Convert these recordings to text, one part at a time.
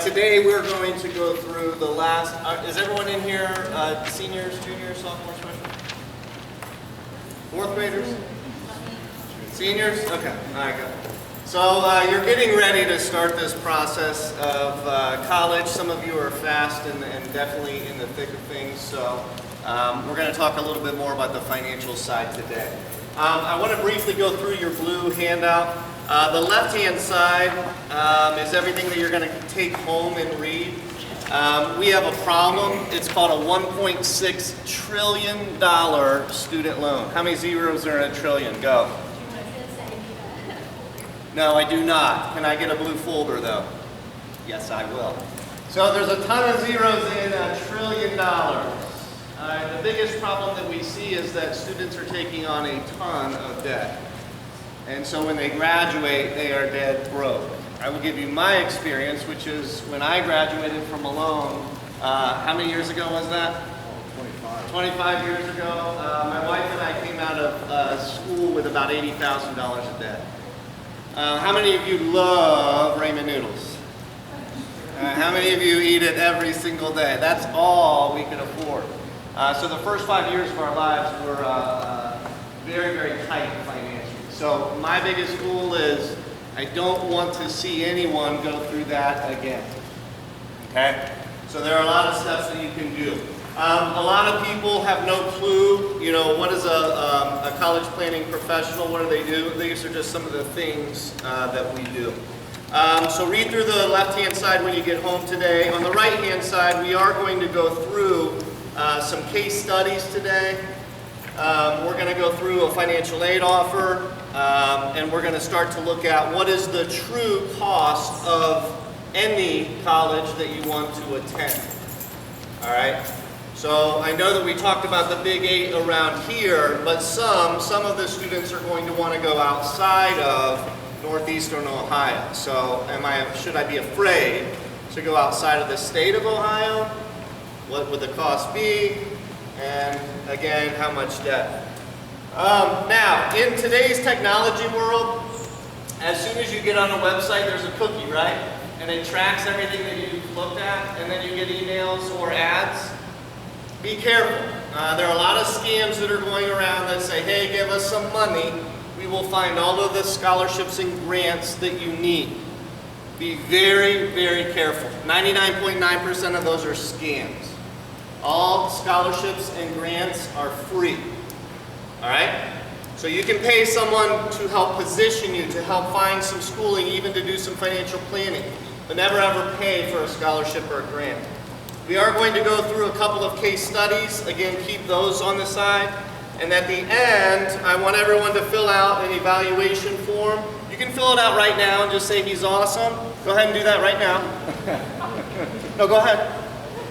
Today we're going to go through the last, is everyone in here seniors, juniors, sophomores, freshmen? Fourth graders? Seniors? Okay, all right, good. So you're getting ready to start this process of college. Some of you are fast and definitely in the thick of things. So we're going to talk a little bit more about the financial side today. I want to briefly go through your blue handout. The left-hand side is everything that you're going to take home and read. We have a problem. It's called a $1.6 trillion student loan. How many zeros are in a trillion? Go. No, I do not. Can I get a blue folder, though? Yes, I will. So there's a ton of zeros in $1 trillion. The biggest problem that we see is that students are taking on a ton of debt. And so when they graduate, they are dead broke. I will give you my experience, which is when I graduated from a loan, how many years ago was that? 25 years ago. My wife and I came out of school with about $80,000 of debt. How many of you love ramen noodles? How many of you eat it every single day? That's all we could afford. So the first 5 years of our lives were very, very tight financially. So my biggest goal is I don't want to see anyone go through that again. Okay? So there are a lot of steps that you can do. A lot of people have no clue, you know, what is a college planning professional, what do they do? These are just some of the things that we do. So read through the left-hand side when you get home today. On the right-hand side, we are going to go through some case studies today. We're going to go through a financial aid offer, and we're going to start to look at what is the true cost of any college that you want to attend. All right? So I know that we talked about the big 8 around here, but some of the students are going to want to go outside of Northeastern Ohio. So should I be afraid to go outside of the state of Ohio? What would the cost be? And again, how much debt? Now, in today's technology world, as soon as you get on a website, there's a cookie, right? And it tracks everything that you've looked at, and then you get emails or ads. Be careful. There are a lot of scams that are going around that say, hey, give us some money. We will find all of the scholarships and grants that you need. Be very, very careful. 99.9% of those are scams. All scholarships and grants are free. All right? So you can pay someone to help position you, to help find some schooling, even to do some financial planning. But never ever pay for a scholarship or a grant. We are going to go through a couple of case studies. Again, keep those on the side. And at the end, I want everyone to fill out an evaluation form. You can fill it out right now and just say he's awesome. Go ahead and do that right now. No, go ahead.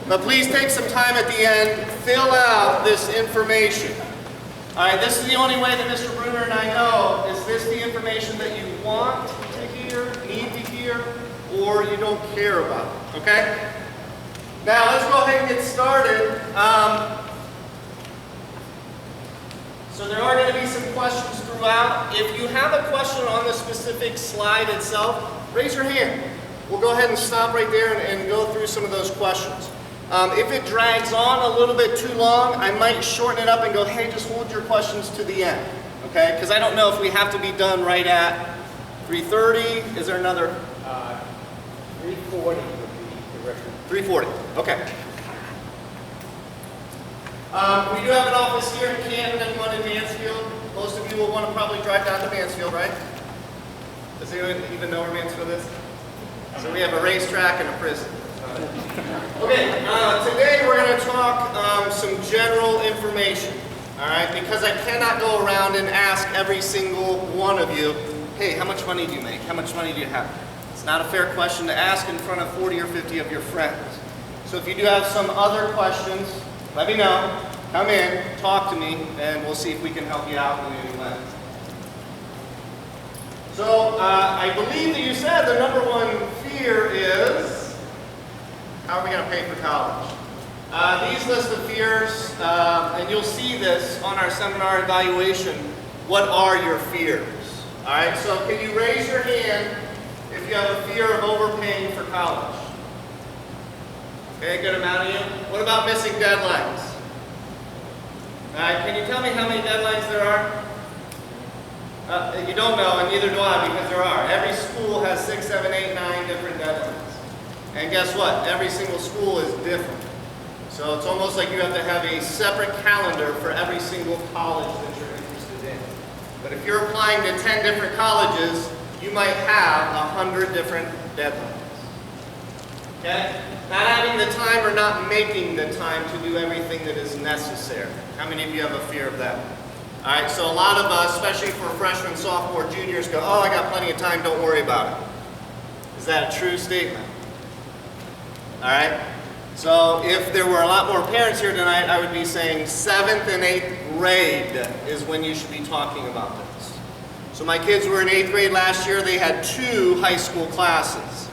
But please take some time at the end, fill out this information. All right, this is the only way that Mr. Bruner and I know, is this the information that you want to hear, need to hear, or you don't care about, okay? Now, let's go ahead and get started. So there are going to be some questions throughout. If you have a question on the specific slide itself, raise your hand. We'll go ahead and stop right there and go through some of those questions. If it drags on a little bit too long, I might shorten it up and go, hey, just hold your questions to the end, okay? Because I don't know if we have to be done right at 3:30. Is there another? 3:40 would be the record. 3:40, okay. We do have an office here in Canton and one in Mansfield. Most of you will want to probably drive down to Mansfield, right? Does anyone even know where Mansfield is? So we have a racetrack and a prison. Okay, today we're going to talk some general information, all right? Because I cannot go around and ask every single one of you, hey, how much money do you make? How much money do you have? It's not a fair question to ask in front of 40 or 50 of your friends. So if you do have some other questions, let me know. Come in, talk to me, and we'll see if we can help you out in any way. So I believe that you said the number one fear is, how are we going to pay for college? These list of fears, and you'll see this on our seminar evaluation. What are your fears? All right, so can you raise your hand if you have a fear of overpaying for college? Okay, good amount of you. What about missing deadlines? All right, can you tell me how many deadlines there are? You don't know, and neither do I, because there are. Every school has 6, 7, 8, 9 different deadlines. And guess what? Every single school is different. So it's almost like you have to have a separate calendar for every single college that you're interested in. But if you're applying to 10 different colleges, you might have 100 different deadlines. Okay? Not having the time or not making the time to do everything that is necessary. How many of you have a fear of that? All right, so a lot of us, especially for freshmen, sophomore, juniors, go, oh, I got plenty of time, don't worry about it. Is that a true statement? All right? So if there were a lot more parents here tonight, I would be saying 7th and 8th grade is when you should be talking about this. So my kids were in 8th grade last year. They had 2 high school classes.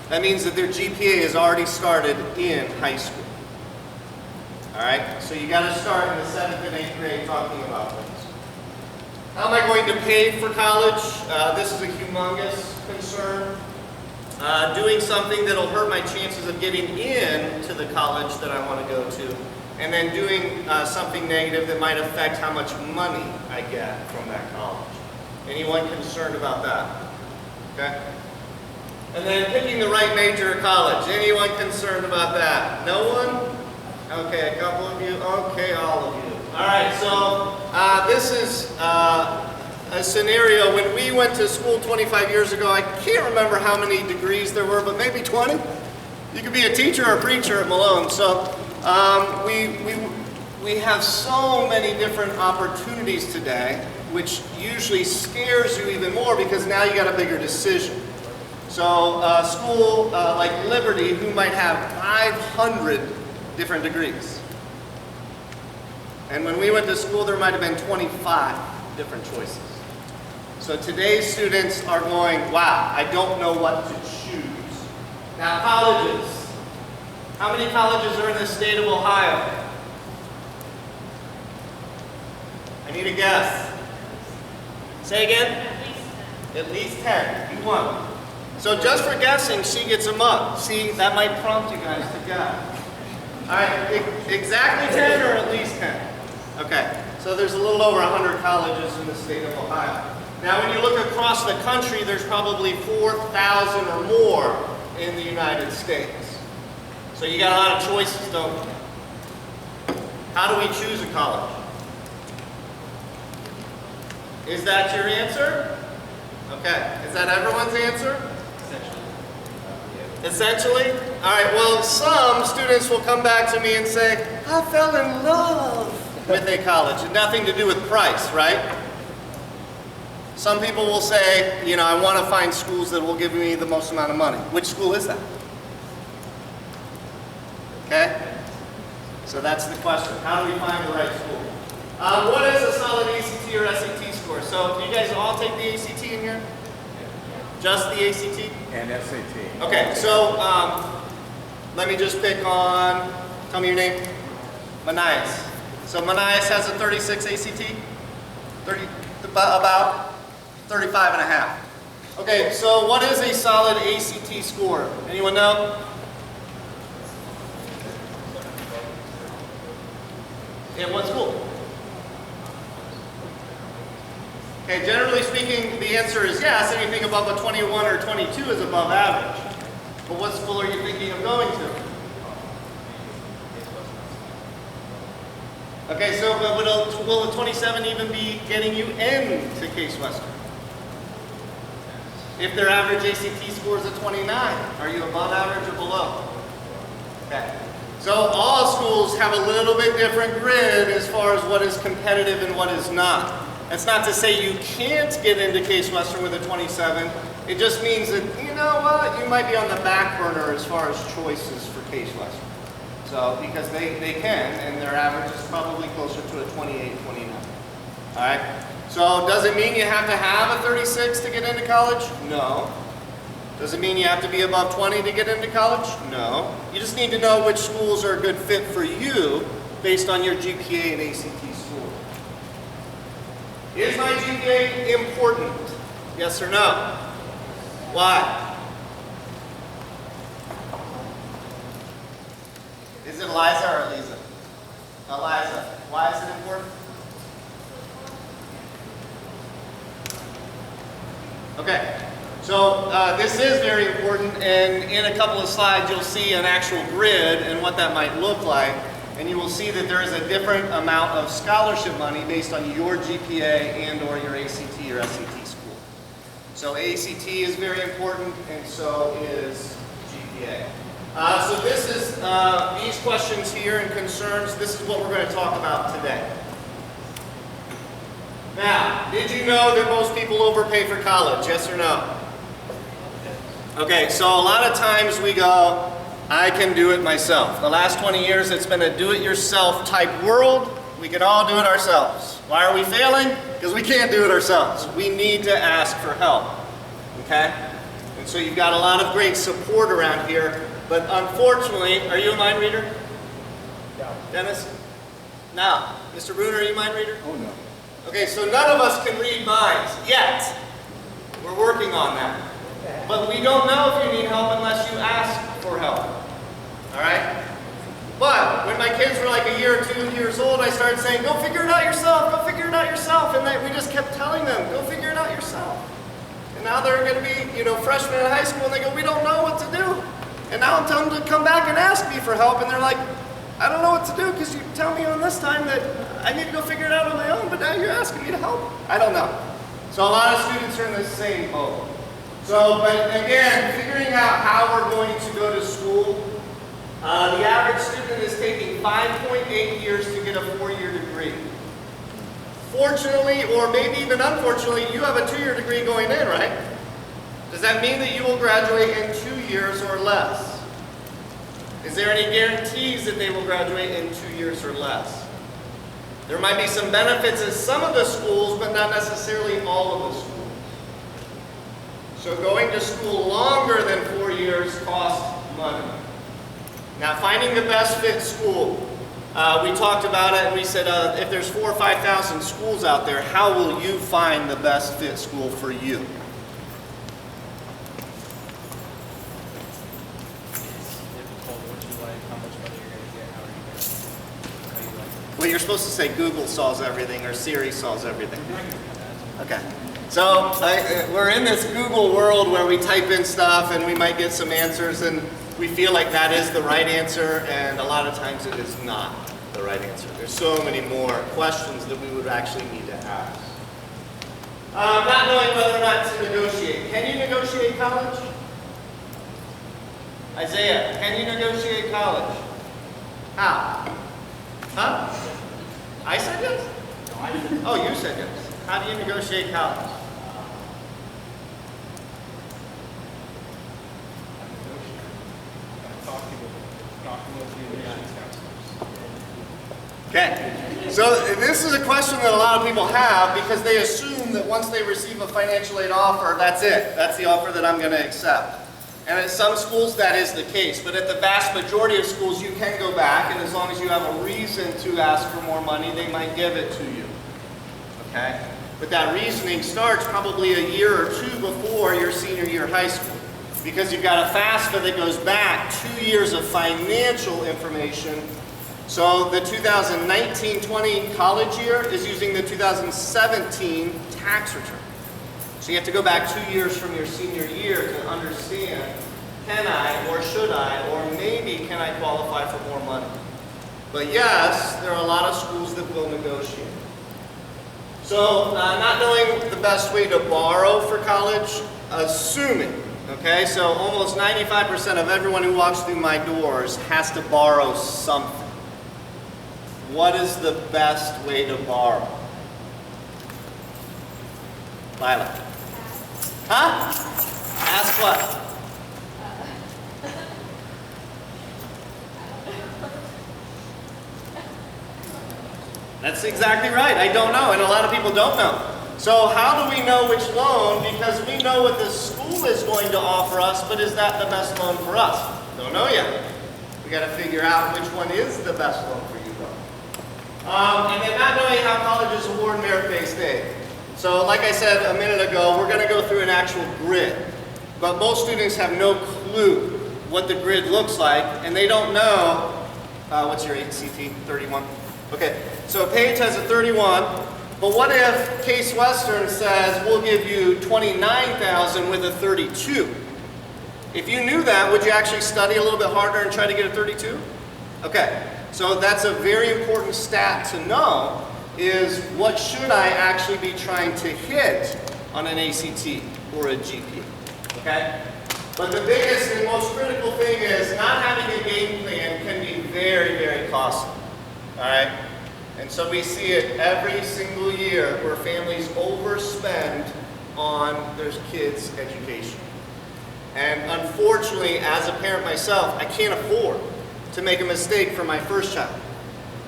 That means that their GPA has already started in high school. All right? So you got to start in the 7th and 8th grade talking about this. How am I going to pay for college? This is a humongous concern. Doing something that'll hurt my chances of getting into the college that I want to go to, and then doing something negative that might affect how much money I get from that college. Anyone concerned about that? Okay? And then picking the right major at college. Anyone concerned about that? No one? Okay, a couple of you. Okay, all of you. All right, so this is a scenario when we went to school 25 years ago. I can't remember how many degrees there were, but maybe 20. You could be a teacher or a preacher at Malone. So we have so many different opportunities today, which usually scares you even more because now you got a bigger decision. So a school like Liberty, who might have 500 different degrees. And when we went to school, there might have been 25 different choices. So today's students are going, wow, I don't know what to choose. Now colleges. How many colleges are in the state of Ohio? I need a guess. Say again? At least 10. You won. So just for guessing, she gets them up. See, that might prompt you guys to guess. All right, exactly 10 or at least 10? Okay, so there's a little over 100 colleges in the state of Ohio. Now when you look across the country, there's probably 4,000 or more in the United States. So you got a lot of choices, don't you? How do we choose a college? Is that your answer? Okay, is that everyone's answer? Essentially? All right, well, some students will come back to me and say, I fell in love with a college. Nothing to do with price, right? Some people will say, you know, I want to find schools that will give me the most amount of money. Which school is that? Okay? So that's the question. How do we find the right school? What is a solid ACT or SAT score? So do you guys all take the ACT in here? Just the ACT? And SAT. Okay, so let me just pick on, tell me your name. Manias. So Manias has a 36 ACT? 30, about 35 and a half. Okay, so what is a solid ACT score? Anyone know? In what school? Okay, generally speaking, the answer is yes. Anything above a 21 or 22 is above average. But what school are you thinking of going to? Okay, so will a 27 even be getting you into Case Western? If their average ACT score is a 29, are you above average or below? Okay. So all schools have a little bit different grid as far as what is competitive and what is not. That's not to say you can't get into Case Western with a 27. It just means that, you know what, you might be on the back burner as far as choices for Case Western. So, because they can, and their average is probably closer to a 28, 29. All right? So, does it mean you have to have a 36 to get into college? No. Does it mean you have to be above 20 to get into college? No. You just need to know which schools are a good fit for you based on your GPA and ACT score. Is my GPA important? Yes or no? Why? Is it Eliza or Eliza? Eliza. Why is it important? Okay. So this is very important, and in a couple of slides you'll see an actual grid and what that might look like, and you will see that there is a different amount of scholarship money based on your GPA and or your ACT or SAT school. So ACT is very important, and so is GPA. So this is these questions here and concerns, this is what we're going to talk about today. Now, did you know that most people overpay for college? Yes or no? Okay, so a lot of times we go, I can do it myself. The last 20 years it's been a do-it-yourself type world. We can all do it ourselves. Why are we failing? Because we can't do it ourselves. We need to ask for help. Okay? And so you've got a lot of great support around here, but unfortunately, are you a mind reader? No. Dennis? No. Mr. Bruner, are you a mind reader? Oh, no. Okay, so none of us can read minds yet. We're working on that. But we don't know if you need help unless you ask for help. All right? But when my kids were like a year or 2 years old, I started saying, go figure it out yourself, go figure it out yourself. And we just kept telling them, go figure it out yourself. And now they're going to be, freshmen in high school, and they go, we don't know what to do. And now I'm telling them to come back and ask me for help, and they're like, I don't know what to do because you tell me on this time that I need to go figure it out on my own, but now you're asking me to help. I don't know. So a lot of students are in the same boat. So, but again, figuring out how we're going to go to school, the average student is taking 5.8 years to get a 4-year degree. Fortunately, or maybe even unfortunately, you have a 2-year degree going in, right? Does that mean that you will graduate in 2 years or less? Is there any guarantees that they will graduate in 2 years or less? There might be some benefits at some of the schools, but not necessarily all of the schools. So going to school longer than 4 years costs money. Now finding the best fit school, we talked about it and we said if there's 4,000 or 5,000 schools out there, how will you find the best fit school for you? Well, you're supposed to say Google solves everything or Siri solves everything. Okay. So we're in this Google world where we type in stuff and we might get some answers and we feel like that is the right answer, and a lot of times it is not the right answer. There's so many more questions that we would actually need to ask. Not knowing whether or not to negotiate. Can you negotiate college? Isaiah, can you negotiate college? How? Huh? I said yes? No, I didn't. Oh, you said yes. How do you negotiate college? Okay, so this is a question that a lot of people have because they assume that once they receive a financial aid offer, that's it. That's the offer that I'm going to accept. And at some schools that is the case, but at the vast majority of schools you can go back, and as long as you have a reason to ask for more money, they might give it to you. Okay? But that reasoning starts probably a year or 2 before your senior year of high school, because you've got a FAFSA that goes back 2 years of financial information. So the 2019-20 college year is using the 2017 tax return. So you have to go back 2 years from your senior year to understand, can I or should I, or maybe can I qualify for more money? But yes, there are a lot of schools that will negotiate. So not knowing the best way to borrow for college, assuming, okay, so almost 95% of everyone who walks through my doors has to borrow something. What is the best way to borrow? Lila. Huh? Ask what? That's exactly right. I don't know, and a lot of people don't know. So how do we know which loan? Because we know what the school is going to offer us, but is that the best loan for us? Don't know yet. We got to figure out which one is the best loan for you, though. And then not knowing how colleges award merit-based aid. So like I said a minute ago, we're going to go through an actual grid. But most students have no clue what the grid looks like, and they don't know What's your ACT? 31? Okay, so Page has a 31, but what if Case Western says we'll give you 29,000 with a 32? If you knew that, would you actually study a little bit harder and try to get a 32? Okay, so that's a very important stat to know, is what should I actually be trying to hit on an ACT or a GP, okay? But the biggest and most critical thing is not having a game plan can be very, very costly, all right? And so we see it every single year where families overspend on their kids' education. And unfortunately, as a parent myself, I can't afford to make a mistake for my first child,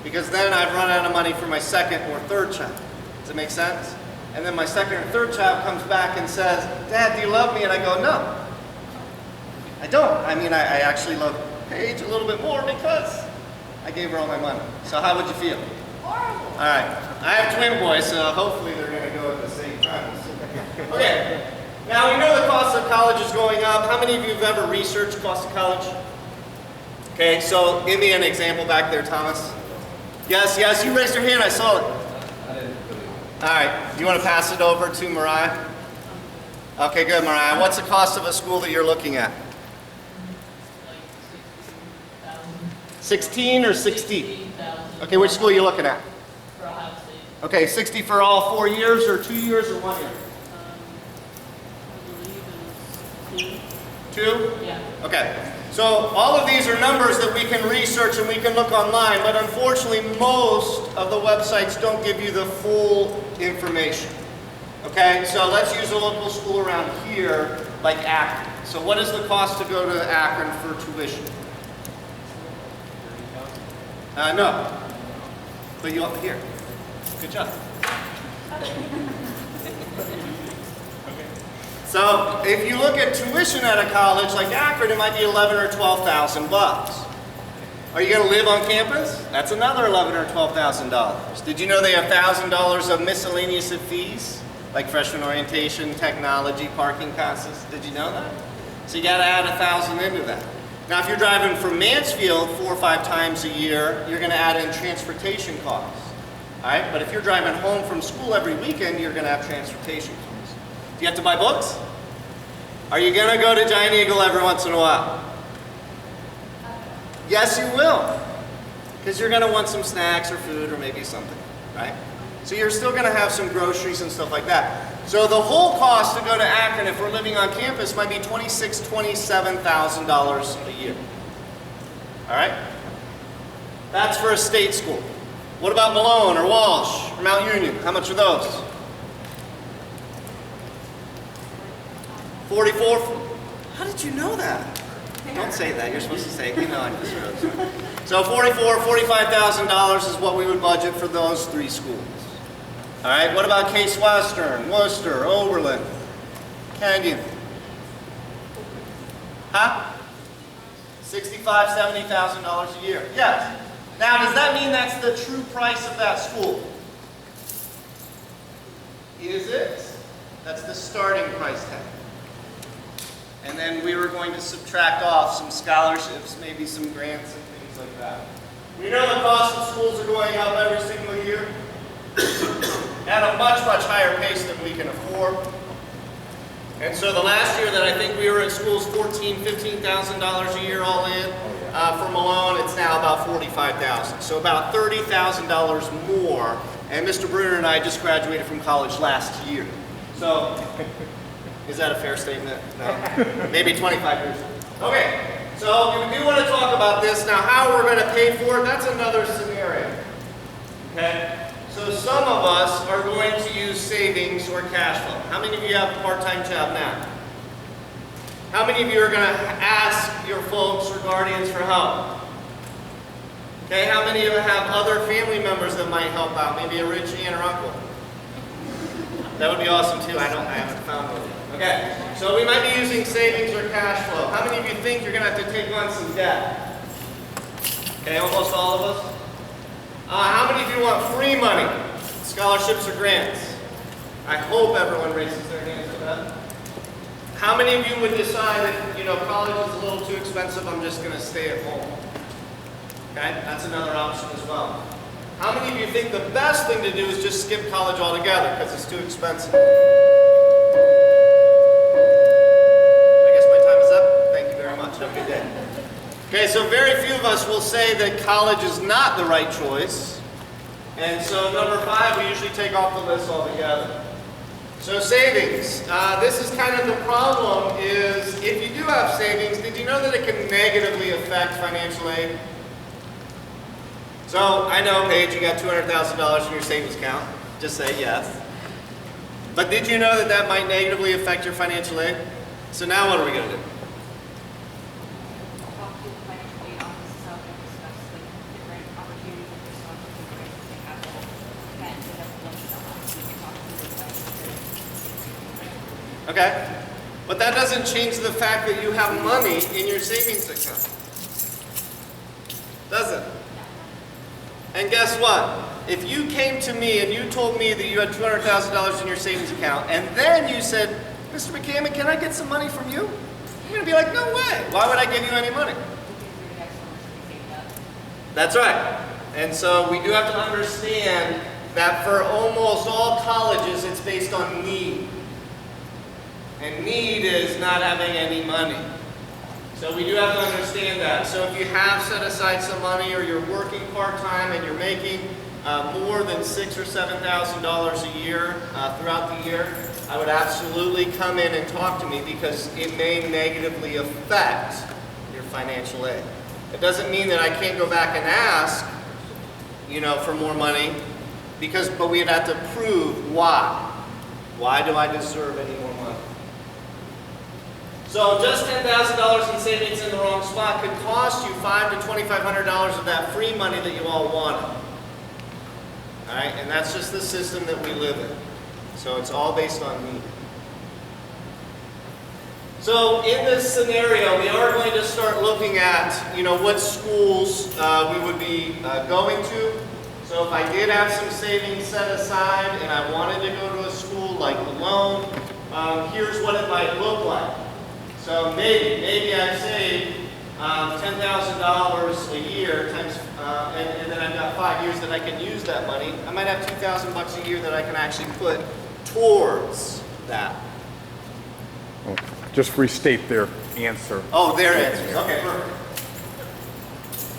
because then I've run out of money for my second or third child. Does it make sense? And then my second or third child comes back and says, "Dad, do you love me?" And I go, "No, I don't. I mean, I actually love Paige a little bit more because I gave her all my money." So how would you feel? Horrible. All right. I have twin boys, so hopefully they're going to go at the same time. Okay. Now, we know the cost of college is going up. How many of you have ever researched cost of college? Okay, so give me an example back there, Thomas. Yes, yes, you raised your hand. I saw it. All right. Do you want to pass it over to Mariah? Okay, good, Mariah. What's the cost of a school that you're looking at? 16 or 60? Okay, which school are you looking at? For Ohio State. Okay, 60 for all 4 years or 2 years or 1 year? I believe it was 2. 2? Yeah. Okay. So all of these are numbers that we can research and we can look online, but unfortunately most of the websites don't give you the full information. Okay, so let's use a local school around here, like Akron. So what is the cost to go to Akron for tuition? No. But you up here. Good job. So if you look at tuition at a college like Akron, it might be 11 or 12,000 bucks. Are you going to live on campus? That's another 11 or 12,000 dollars. Did you know they have $1,000 of miscellaneous fees, like freshman orientation, technology, parking passes? Did you know that? So you got to add 1,000 into that. Now, if you're driving from Mansfield 4 or 5 times a year, you're going to add in transportation costs. All right, but if you're driving home from school every weekend, you're going to have transportation costs. Do you have to buy books? Are you going to go to Giant Eagle every once in a while? Yes, you will, because you're going to want some snacks or food or maybe something, right? So you're still going to have some groceries and stuff like that. So the whole cost to go to Akron, if we're living on campus, might be $26,000, $27,000 a year. All right? That's for a state school. What about Malone or Walsh or Mount Union? How much are those? 44? How did you know that? Don't say that. You're supposed to say, you know, I'm just really. So $44,000, $45,000 is what we would budget for those 3 schools. All right, what about Case Western, Worcester, Oberlin, Canyon? Huh? $65,000, $70,000 a year. Yes. Now, does that mean that's the true price of that school? Is it? That's the starting price tag. And then we were going to subtract off some scholarships, maybe some grants and things like that. We know the cost of schools are going up every single year at a much, much higher pace than we can afford. And so the last year that I think we were at schools, $14,000, $15,000 a year all in. For Malone, it's now about $45,000. So about $30,000 more. And Mr. Bruner and I just graduated from college last year. So, is that a fair statement? No? Maybe 25 years. Okay, so we do want to talk about this. Now, how we're going to pay for it, that's another scenario. Okay? So some of us are going to use savings or cash flow. How many of you have a part-time job now? How many of you are going to ask your folks or guardians for help? Okay, how many of you have other family members that might help out? Maybe a rich aunt or uncle? That would be awesome too. I haven't found one. Okay, so we might be using savings or cash flow. How many of you think you're going to have to take on some debt? Okay, almost all of us. How many of you want free money? Scholarships or grants? I hope everyone raises their hands for that. How many of you would decide that, college is a little too expensive, I'm just going to stay at home? Okay, that's another option as well. How many of you think the best thing to do is just skip college altogether because it's too expensive? I guess my time is up. Thank you very much. Have a good day. Okay, so very few of us will say that college is not the right choice. And so number 5, we usually take off the list altogether. So savings. This is kind of the problem is if you do have savings, did you know that it can negatively affect financial aid? So I know, Paige, you got $200,000 in your savings account. Just say yes. But did you know that that might negatively affect your financial aid? So now what are we going to do? Talk to the financial aid office and discuss the different opportunities that this one can bring to the capital and set up lunch on us. We can talk to the Okay. But that doesn't change the fact that you have money in your savings account. Does it? And guess what? If you came to me and you told me that you had $200,000 in your savings account, and then you said, Mr. McCammon, can I get some money from you? I'm going to be like, no way. Why would I give you any money? That's right. And so we do have to understand that for almost all colleges, it's based on need. And need is not having any money. So we do have to understand that. So if you have set aside some money or you're working part-time and you're making more than $6,000 or $7,000 a year throughout the year, I would absolutely come in and talk to me because it may negatively affect your financial aid. It doesn't mean that I can't go back and ask, for more money, but we'd have to prove why. Why do I deserve any more money? So just $10,000 in savings in the wrong spot could cost you $500 to $2,500 of that free money that you all wanted. All right, and that's just the system that we live in. So it's all based on need. So in this scenario, we are going to start looking at, what schools we would be going to. So if I did have some savings set aside and I wanted to go to a school like Malone, here's what it might look like. So maybe I've saved $10,000 a year times, and then I've got 5 years that I can use that money. I might have $2,000 a year that I can actually put towards that. Just restate their answer. Oh, their answers. Okay, perfect.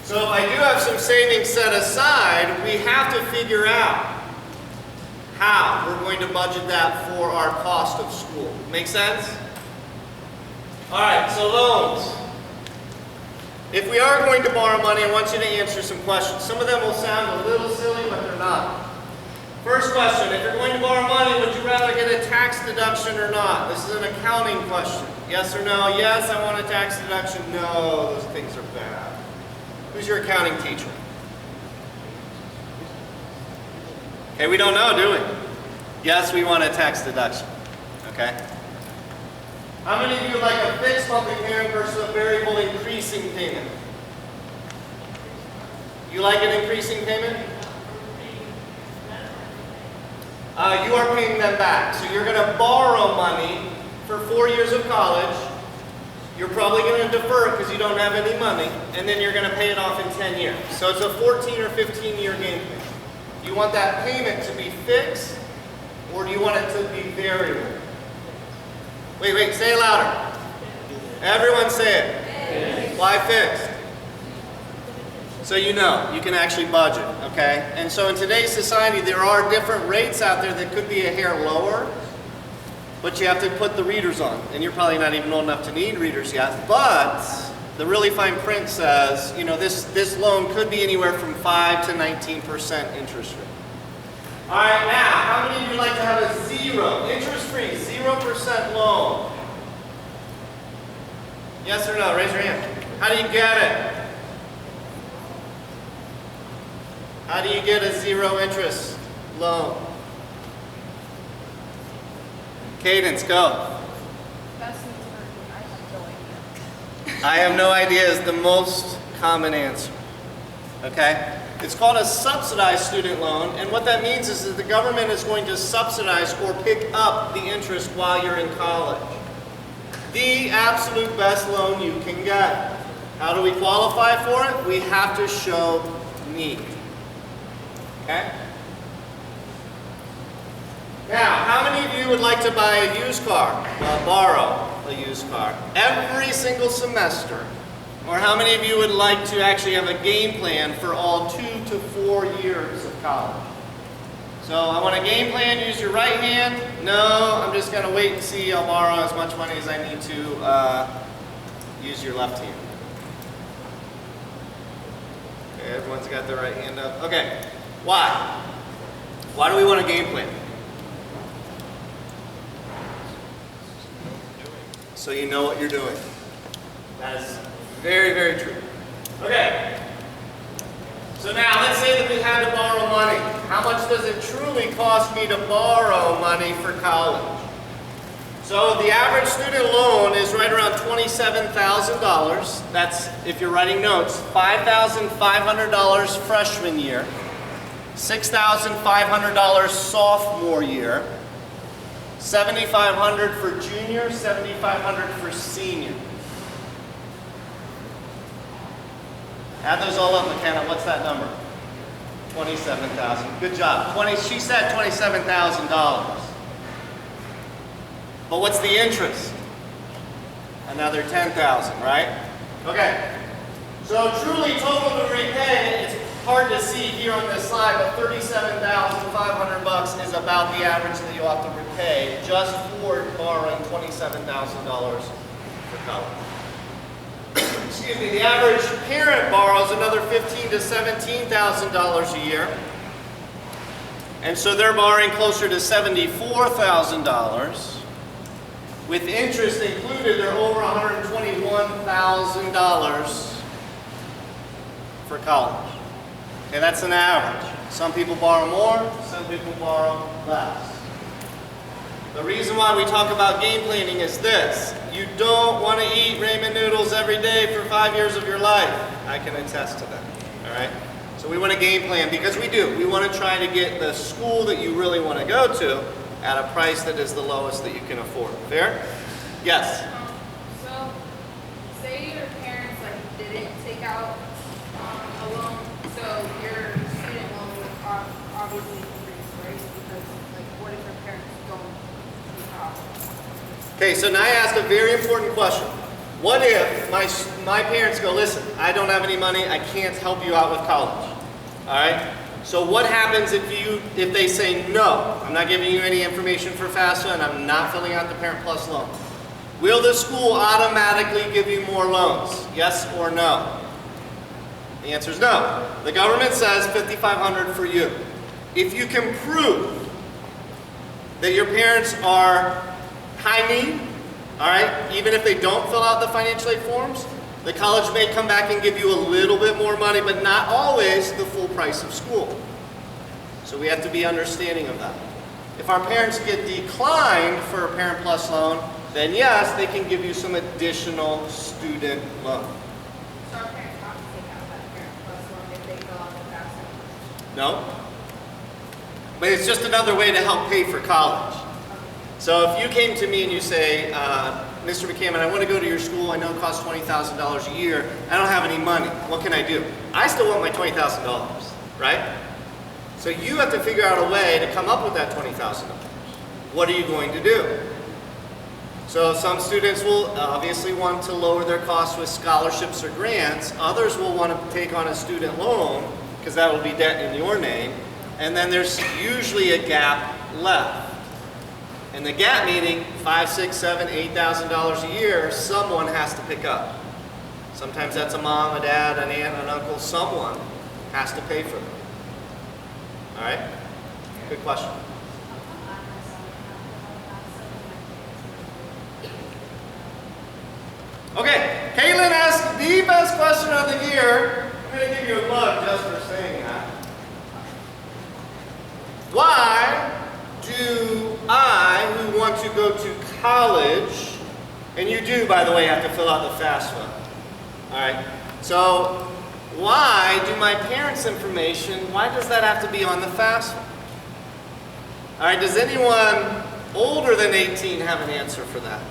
So if I do have some savings set aside, we have to figure out how we're going to budget that for our cost of school. Make sense? All right, so loans. If we are going to borrow money, I want you to answer some questions. Some of them will sound a little silly, but they're not. First question, if you're going to borrow money, would you rather get a tax deduction or not? This is an accounting question. Yes or no? Yes, I want a tax deduction. No, those things are bad. Who's your accounting teacher? Okay, we don't know, do we? Yes, we want a tax deduction. Okay? How many of you like a fixed monthly payment versus a variable increasing payment? You like an increasing payment? You are paying them back. So you're going to borrow money for 4 years of college. You're probably going to defer it because you don't have any money. And then you're going to pay it off in 10 years. So it's a 14 or 15-year game plan. Do you want that payment to be fixed or do you want it to be variable? Wait, say it louder. Everyone say it. Fixed. Why fixed? So you can actually budget, okay? And so in today's society, there are different rates out there that could be a hair lower, but you have to put the readers on. And you're probably not even old enough to need readers yet, but the really fine print says, this loan could be anywhere from 5 to 19% interest rate. All right, now, how many of you like to have a zero, interest-free, 0% loan? Yes or no? Raise your hand. How do you get it? How do you get a zero interest loan? Cadence, go. I have no idea is the most common answer. Okay? It's called a subsidized student loan, and what that means is that the government is going to subsidize or pick up the interest while you're in college. The absolute best loan you can get. How do we qualify for it? We have to show need. Okay? Now, how many of you would like to buy a used car? Borrow a used car every single semester? Or how many of you would like to actually have a game plan for all 2 to 4 years of college? So I want a game plan, use your right hand. No, I'm just gonna wait and see. I'll borrow as much money as I need to use your left hand. Okay, everyone's got their right hand up. Okay, why? Why do we want a game plan? So you know what you're doing. That is very, very true. Okay. So now, let's say that we had to borrow money. How much does it truly cost me to borrow money for college? So the average student loan is right around $27,000. That's, if you're writing notes, $5,500 freshman year, $6,500 sophomore year, $7,500 for junior, $7,500 for senior. Add those all up, McKenna. What's that number? $27,000. Good job. She said $27,000. But what's the interest? Another $10,000, right? Okay. So truly total to repay, it's hard to see here on this slide, but $37,500 is about the average that you'll have to repay just for borrowing $27,000 for college. Excuse me, the average parent borrows another $15,000 to $17,000 a year. And so they're borrowing closer to $74,000. With interest included, they're over $121,000 for college. Okay, that's an average. Some people borrow more, some people borrow less. The reason why we talk about game planning is this. You don't want to eat ramen noodles every day for 5 years of your life. I can attest to that, all right? So we want to game plan because we do. We want to try to get the school that you really want to go to at a price that is the lowest that you can afford. Fair? Yes? So, say your parents didn't take out a loan, so your student loan would obviously increase, right? Because what if your parents don't take out? Okay, so now I asked a very important question. What if my parents go, listen, I don't have any money, I can't help you out with college, all right? So what happens if they say, no, I'm not giving you any information for FAFSA and I'm not filling out the Parent Plus loan? Will the school automatically give you more loans? Yes or no? The answer is no. The government says $5,500 for you. If you can prove that your parents are high need, all right, even if they don't fill out the financial aid forms, the college may come back and give you a little bit more money, but not always the full price of school. So we have to be understanding of that. If our parents get declined for a Parent Plus loan, then yes, they can give you some additional student loan. So our parents have to take out that Parent Plus loan if they fill out the FAFSA? No? But it's just another way to help pay for college. So if you came to me and you say, Mr. McCammon, I want to go to your school, I know it costs $20,000 a year, I don't have any money, what can I do? I still want my $20,000, right? So you have to figure out a way to come up with that $20,000. What are you going to do? So some students will obviously want to lower their costs with scholarships or grants. Others will want to take on a student loan because that will be debt in your name. And then there's usually a gap left. And the gap meaning $5,000, $6,000, $7,000, $8,000 a year, someone has to pick up. Sometimes that's a mom, a dad, an aunt, an uncle. Someone has to pay for them. All right? Good question. Okay, Caitlin asked the best question of the year. I'm going to give you a mug just for saying that. Why do I, who want to go to college, and you do, by the way, have to fill out the FAFSA. All right, so why do my parents' information, why does that have to be on the FAFSA? All right, does anyone older than 18 have an answer for that?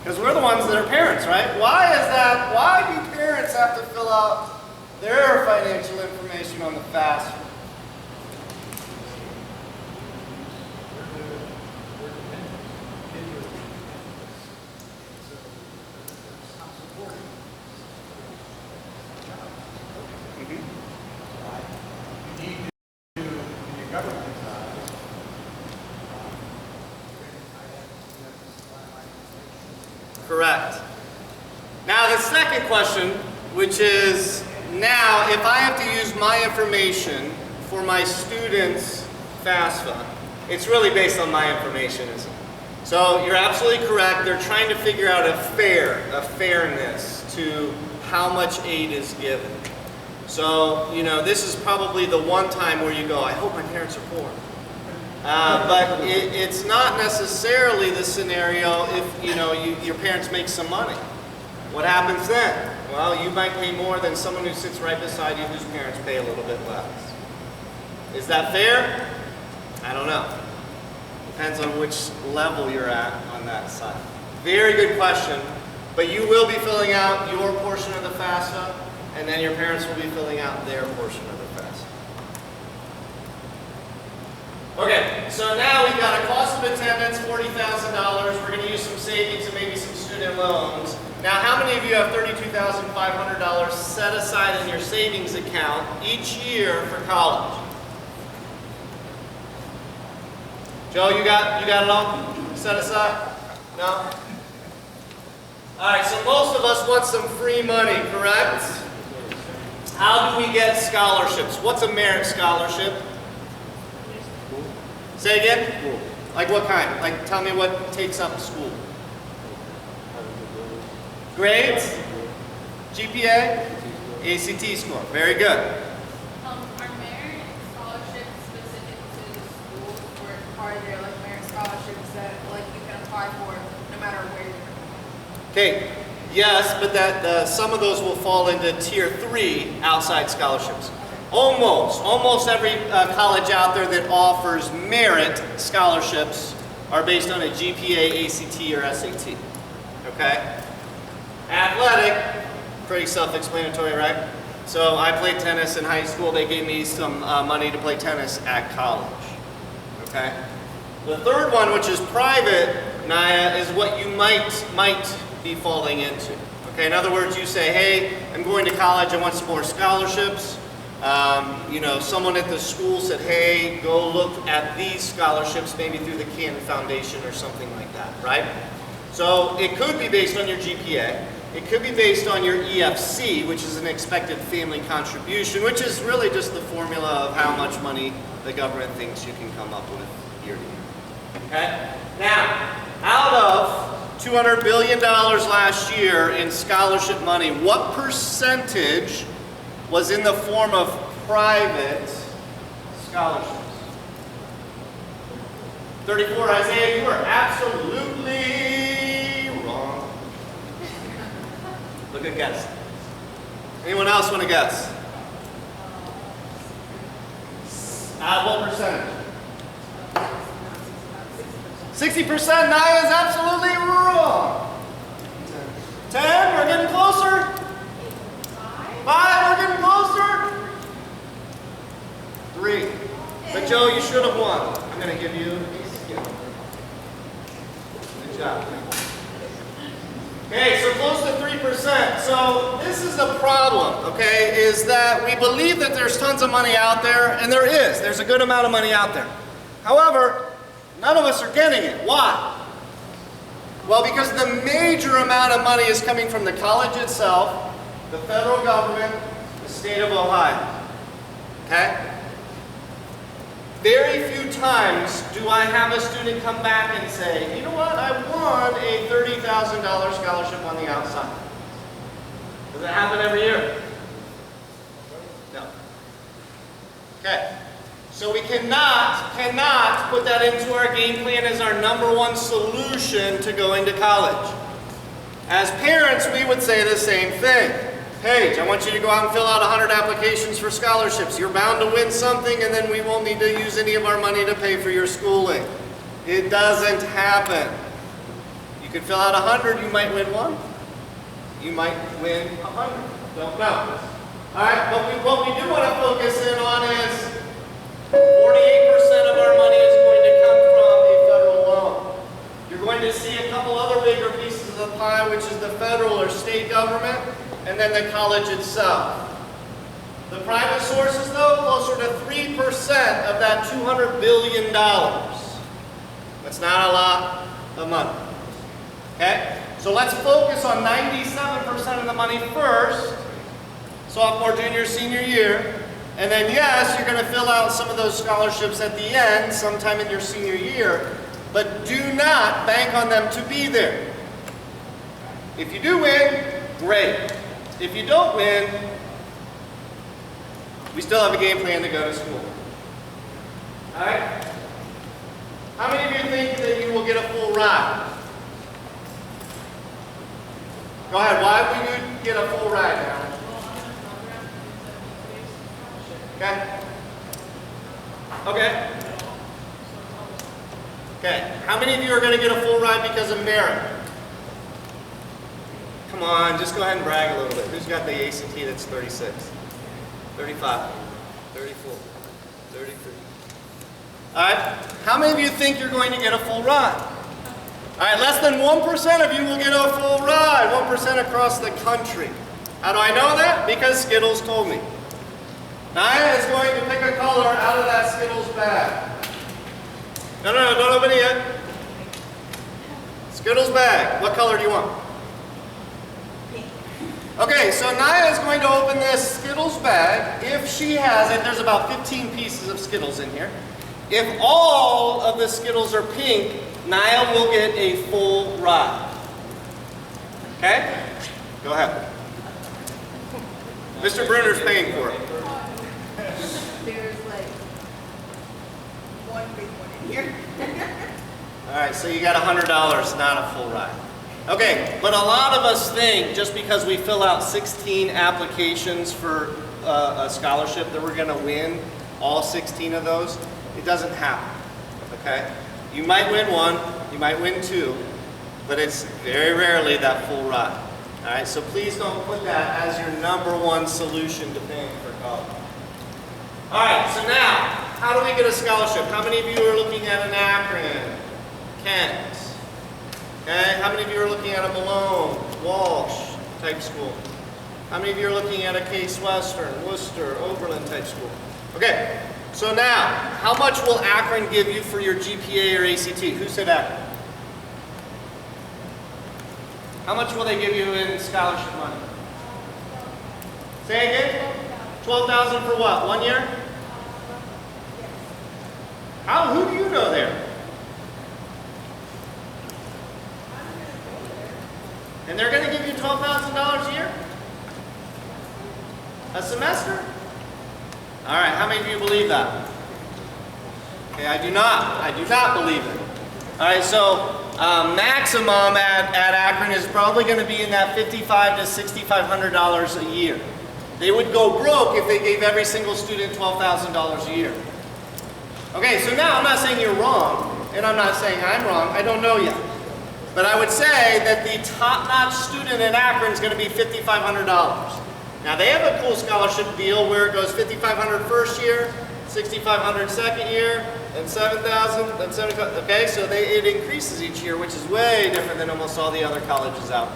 Because we're the ones that are parents, right? Why is that? Why do parents have to fill out their financial information on the FAFSA? Correct. Now the second question, which is, now if I have to use my information for my students' FAFSA, it's really based on my information, isn't it? So you're absolutely correct. They're trying to figure out a fairness to how much aid is given. So, you know, this is probably the one time where you go, I hope my parents are poor. But it's not necessarily the scenario if, you know, your parents make some money. What happens then? Well, you might pay more than someone who sits right beside you whose parents pay a little bit less. Is that fair? I don't know. Depends on which level you're at on that side. Very good question. But you will be filling out your portion of the FAFSA, and then your parents will be filling out their portion of the FAFSA. Okay, so now we've got a cost of attendance, $40,000. We're going to use some savings and maybe some student loans. Now, how many of you have $32,500 set aside in your savings account each year for college? Joe, you got it all set aside? No? All right, so most of us want some free money, correct? How do we get scholarships? What's a merit scholarship? Say again? Like what kind? Like tell me what takes up school. Grades? GPA? ACT score. Very good. Are merit scholarships specific to the schools, or are there like merit scholarships that like you can apply for no matter where you're going? Okay. Yes, but some of those will fall into tier 3 outside scholarships. Almost every college out there that offers merit scholarships are based on a GPA, ACT, or SAT. Okay? Athletic, pretty self-explanatory, right? So I played tennis in high school. They gave me some money to play tennis at college. Okay? The third one, which is private, Naya, is what you might be falling into. Okay? In other words, you say, hey, I'm going to college. I want some more scholarships. You know, someone at the school said, hey, go look at these scholarships, maybe through the Canton Foundation or something like that, right? So it could be based on your GPA. It could be based on your EFC, which is an expected family contribution, which is really just the formula of how much money the government thinks you can come up with year to year. Okay? Now, out of $200 billion last year in scholarship money, what percentage was in the form of private scholarships? 34, Isaiah, you are absolutely wrong. Look at guess. Anyone else want to guess? What percentage? 60%, Naya is absolutely wrong. 10, we're getting closer. 5, we're getting closer. 3. But Joe, you should have won. I'm going to give you a skill. Good job. Okay, so close to 3%. So this is the problem, okay, is that we believe that there's tons of money out there, and there is. There's a good amount of money out there. However, none of us are getting it. Why? Well, because the major amount of money is coming from the college itself, the federal government, the state of Ohio. Okay? Very few times do I have a student come back and say, you know what, I won a $30,000 scholarship on the outside. Does it happen every year? No. Okay. So we cannot put that into our game plan as our #1 solution to going to college. As parents, we would say the same thing. Paige, I want you to go out and fill out 100 applications for scholarships. You're bound to win something, and then we won't need to use any of our money to pay for your schooling. It doesn't happen. You could fill out 100, you might win one. You might win 100. Don't know. All right, but what we do want to focus in on is 48% of our money is going to come from a federal loan. You're going to see a couple other bigger pieces of the pie, which is the federal or state government, and then the college itself. The private sources, though, closer to 3% of that $200 billion. That's not a lot of money. Okay? So let's focus on 97% of the money first, sophomore, junior, senior year. And then, yes, you're going to fill out some of those scholarships at the end, sometime in your senior year, but do not bank on them to be there. If you do win, great. If you don't win, we still have a game plan to go to school. All right? How many of you think that you will get a full ride? Go ahead. Why would you get a full ride now? Okay. Okay. Okay. How many of you are going to get a full ride because of merit? Come on, just go ahead and brag a little bit. Who's got the ACT that's 36? 35, 34, 33. All right, how many of you think you're going to get a full ride? All right, less than 1% of you will get a full ride, 1% across the country. How do I know that? Because Skittles told me. Naya is going to pick a color out of that Skittles bag. No, don't open it yet. Skittles bag, what color do you want? Okay, so Naya is going to open this Skittles bag. If she has it, there's about 15 pieces of Skittles in here. If all of the Skittles are pink, Naya will get a full ride. Okay? Go ahead. Mr. Bruner's paying for it. There's like one big one in here. All right, so you got $100, not a full ride. Okay, but a lot of us think just because we fill out 16 applications for a scholarship that we're going to win all 16 of those. It doesn't happen, okay? You might win one, you might win two, but it's very rarely that full ride. All right, so please don't put that as your #1 solution to paying for college. All right, so now, how do we get a scholarship? How many of you are looking at an Akron, Kent? Okay, how many of you are looking at a Malone, Walsh type school? How many of you are looking at a Case Western, Worcester, Oberlin type school? Okay, so now, how much will Akron give you for your GPA or ACT? Who said Akron? How much will they give you in scholarship money? Say again? $12,000 for what? 1 year? How? Who do you know there? And they're going to give you $12,000 a year? A semester? All right, how many of you believe that? Okay, I do not. I do not believe it. All right, so maximum at Akron is probably going to be in that $5,500 to $6,500 a year. They would go broke if they gave every single student $12,000 a year. Okay, so now I'm not saying you're wrong, and I'm not saying I'm wrong. I don't know yet. But I would say that the top-notch student in Akron is going to be $5,500. Now they have a cool scholarship deal where it goes $5,500 first year, $6,500 second year, then $7,000, then $7,000. Okay, so it increases each year, which is way different than almost all the other colleges out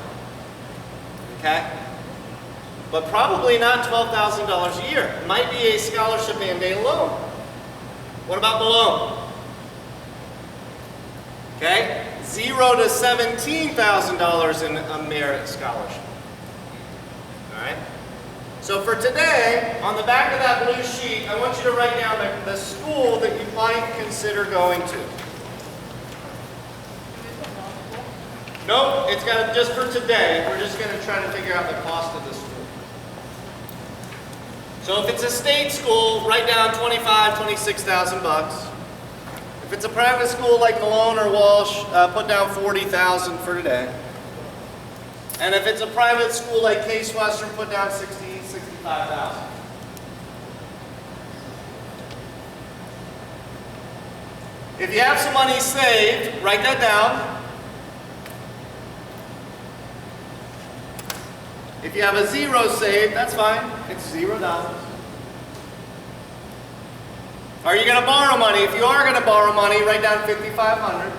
there. Okay, but probably not $12,000 a year. It might be a scholarship and a loan. What about the loan? Okay. $0 to $17,000 in a merit scholarship. All right? So for today, on the back of that blue sheet, I want you to write down the school that you might consider going to. Nope, it's got just for today. We're just going to try to figure out the cost of the school. So if it's a state school, write down $25,000, $26,000. If it's a private school like Malone or Walsh, put down $40,000 for today. And if it's a private school like Case Western, put down $60,000, $65,000. If you have some money saved, write that down. If you have a zero saved, that's fine. It's $0. Are you going to borrow money? If you are going to borrow money, write down $5,500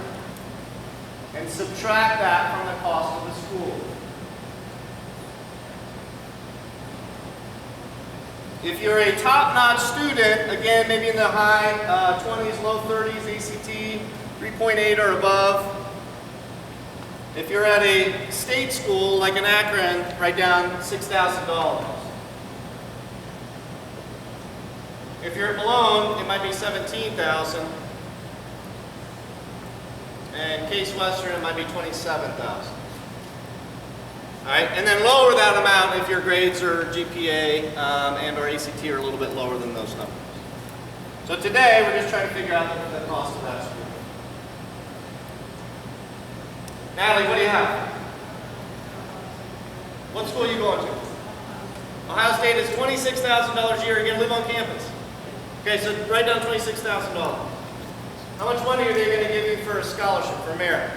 and subtract that from the cost of the school. If you're a top-notch student, again, maybe in the high 20s, low 30s, ACT 3.8 or above. If you're at a state school like in Akron, write down $6,000. If you're at Malone, it might be $17,000. And Case Western, it might be $27,000. All right, and then lower that amount if your grades or GPA and or ACT are a little bit lower than those numbers. So today, we're just trying to figure out the cost of that school. Natalie, what do you have? What school are you going to? Ohio State is $26,000 a year. You're going to live on campus. Okay, so write down $26,000. How much money are they going to give you for a scholarship, for merit?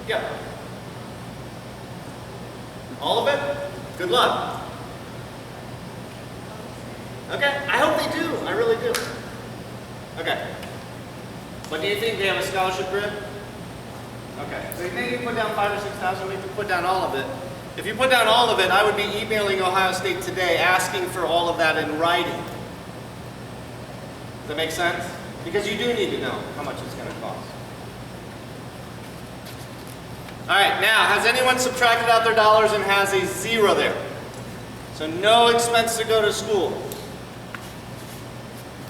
Yeah. All of it? Good luck. Okay, I hope they do. I really do. Okay. But do you think they have a scholarship grid? Okay. So maybe put down 5,000 or 6,000, maybe put down all of it. If you put down all of it, I would be emailing Ohio State today asking for all of that in writing. Does that make sense? Because you do need to know how much it's going to cost. All right, now, has anyone subtracted out their dollars and has a zero there? So no expense to go to school.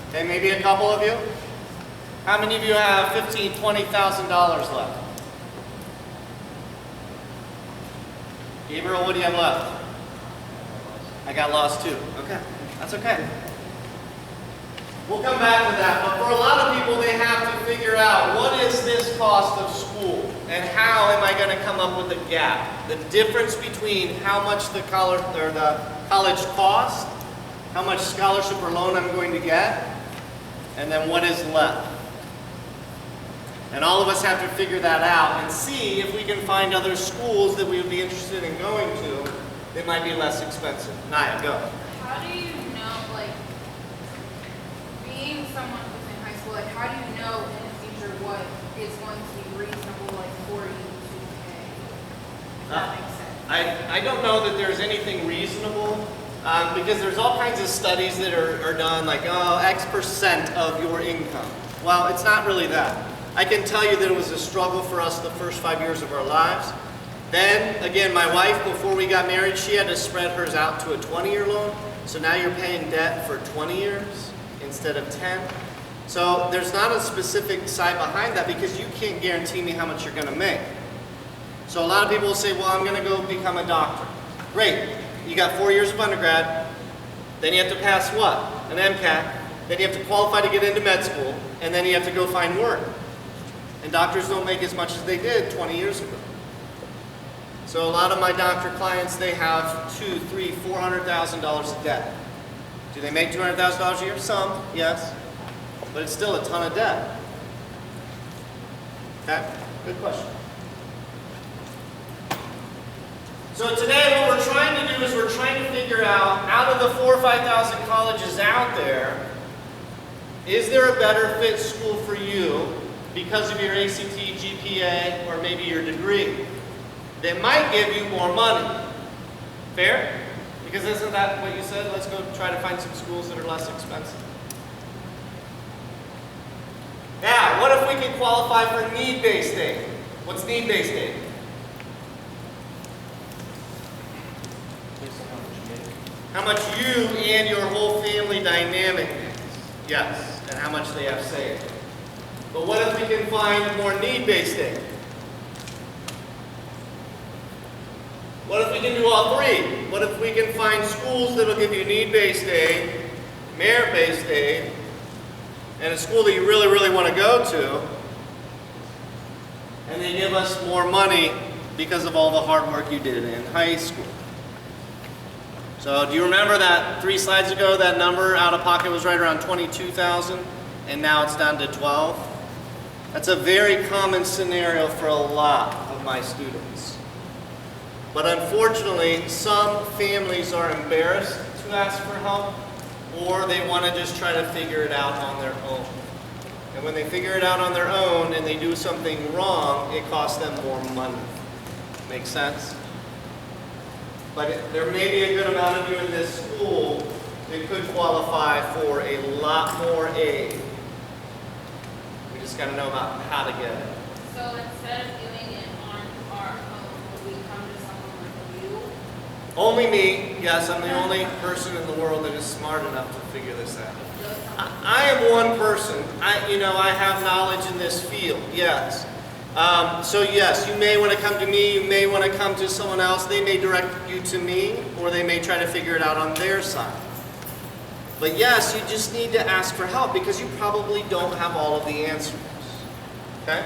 Okay, maybe a couple of you. How many of you have $15,000, $20,000 left? Gabriel, what do you have left? I got lost too. Okay, that's okay. We'll come back to that, but for a lot of people, they have to figure out what is this cost of school and how am I going to come up with a gap? The difference between how much the college costs, how much scholarship or loan I'm going to get, and then what is left. And all of us have to figure that out and see if we can find other schools that we would be interested in going to that might be less expensive. Naya, go. How do you know, like, being someone who's in high school, like, how do you know in the future what is going to be reasonable, like, for you to pay? If that makes sense. I don't know that there's anything reasonable because there's all kinds of studies that are done, like, oh, X% of your income. Well, it's not really that. I can tell you that it was a struggle for us the first 5 years of our lives. Then, again, my wife, before we got married, she had to spread hers out to a 20-year loan. So now you're paying debt for 20 years instead of 10. So there's not a specific side behind that because you can't guarantee me how much you're going to make. So a lot of people will say, well, I'm going to go become a doctor. Great. You got 4 years of undergrad. Then you have to pass what? An MCAT. Then you have to qualify to get into med school. And then you have to go find work. And doctors don't make as much as they did 20 years ago. So a lot of my doctor clients, they have $200,000, $300,000, $400,000 of debt. Do they make $200,000 a year? Some, yes. But it's still a ton of debt. Okay, good question. So today what we're trying to do is we're trying to figure out of the 4,000 or 5,000 colleges out there, is there a better fit school for you because of your ACT, GPA, or maybe your degree that might give you more money? Fair? Because isn't that what you said? Let's go try to find some schools that are less expensive. Now, what if we can qualify for need-based aid? What's need-based aid? How much you and your whole family dynamic makes. Yes, and how much they have saved. But what if we can find more need-based aid? What if we can do all three? What if we can find schools that will give you need-based aid, merit-based aid, and a school that you really, really want to go to, and they give us more money because of all the hard work you did in high school? So do you remember that 3 slides ago, that number out of pocket was right around 22,000, and now it's down to 12? That's a very common scenario for a lot of of my students. But unfortunately, some families are embarrassed to ask for help, or they want to just try to figure it out on their own. And when they figure it out on their own and they do something wrong, it costs them more money. Make sense? But there may be a good amount of you in this school that could qualify for a lot more aid. We just got to know about how to get it. So instead of doing it on our own, would we come to someone like you? Only me. Yes, I'm the only person in the world that is smart enough to figure this out. I am one person. I have knowledge in this field. Yes. So yes, you may want to come to me. You may want to come to someone else. They may direct you to me, or they may try to figure it out on their side. But yes, you just need to ask for help because you probably don't have all of the answers. Okay?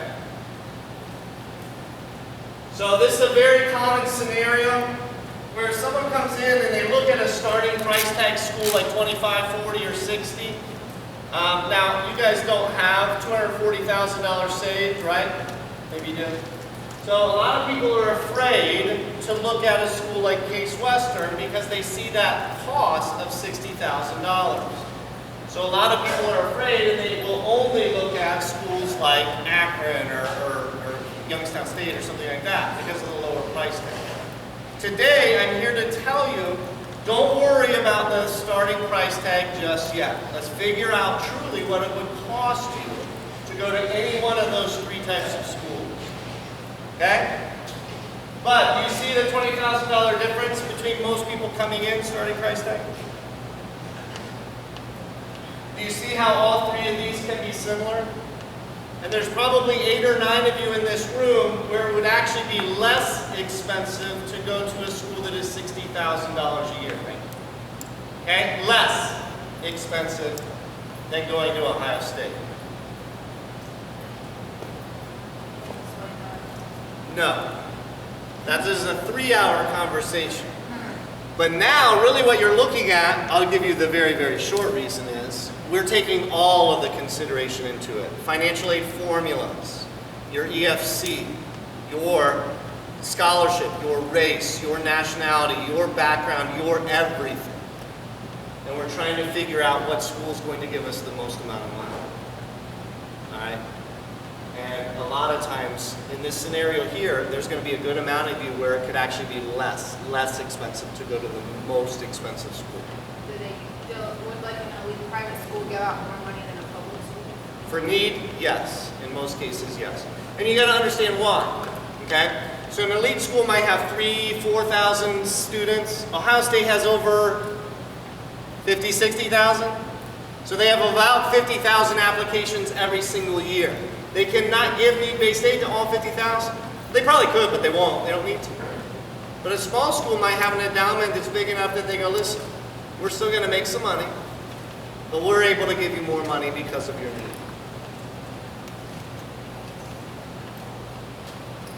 So this is a very common scenario where someone comes in and they look at a starting price tag school like 25, 40, or 60. Now, you guys don't have $240,000 saved, right? Maybe you do. So a lot of people are afraid to look at a school like Case Western because they see that cost of $60,000. So a lot of people are afraid and they will only look at schools like Akron or Youngstown State or something like that because of the lower price tag. Today, I'm here to tell you, don't worry about the starting price tag just yet. Let's figure out truly what it would cost you to go to any one of those three types of schools. Okay? But do you see the $20,000 difference between most people coming in starting price tag? Do you see how all three of these can be similar? And there's probably 8 or 9 of you in this room where it would actually be less expensive to go to a school that is $60,000 a year. Right? Okay? Less expensive than going to Ohio State. No. That is a 3-hour conversation. But now, really what you're looking at, I'll give you the very, very short reason is, we're taking all of the consideration into it. Financial aid formulas, your EFC, your scholarship, your race, your nationality, your background, your everything. And we're trying to figure out what school is going to give us the most amount of money. All right? And a lot of times, in this scenario here, there's going to be a good amount of you where it could actually be less expensive to go to the most expensive school. Would like an elite private school give out more money than a public school? For need, yes. In most cases, yes. And you got to understand why. Okay? So an elite school might have 3,000, 4,000 students. Ohio State has over 50, 60,000. So they have about 50,000 applications every single year. They cannot give need-based aid to all 50,000. They probably could, but they won't. They don't need to. But a small school might have an endowment that's big enough that they go, listen, we're still going to make some money, but we're able to give you more money because of your need.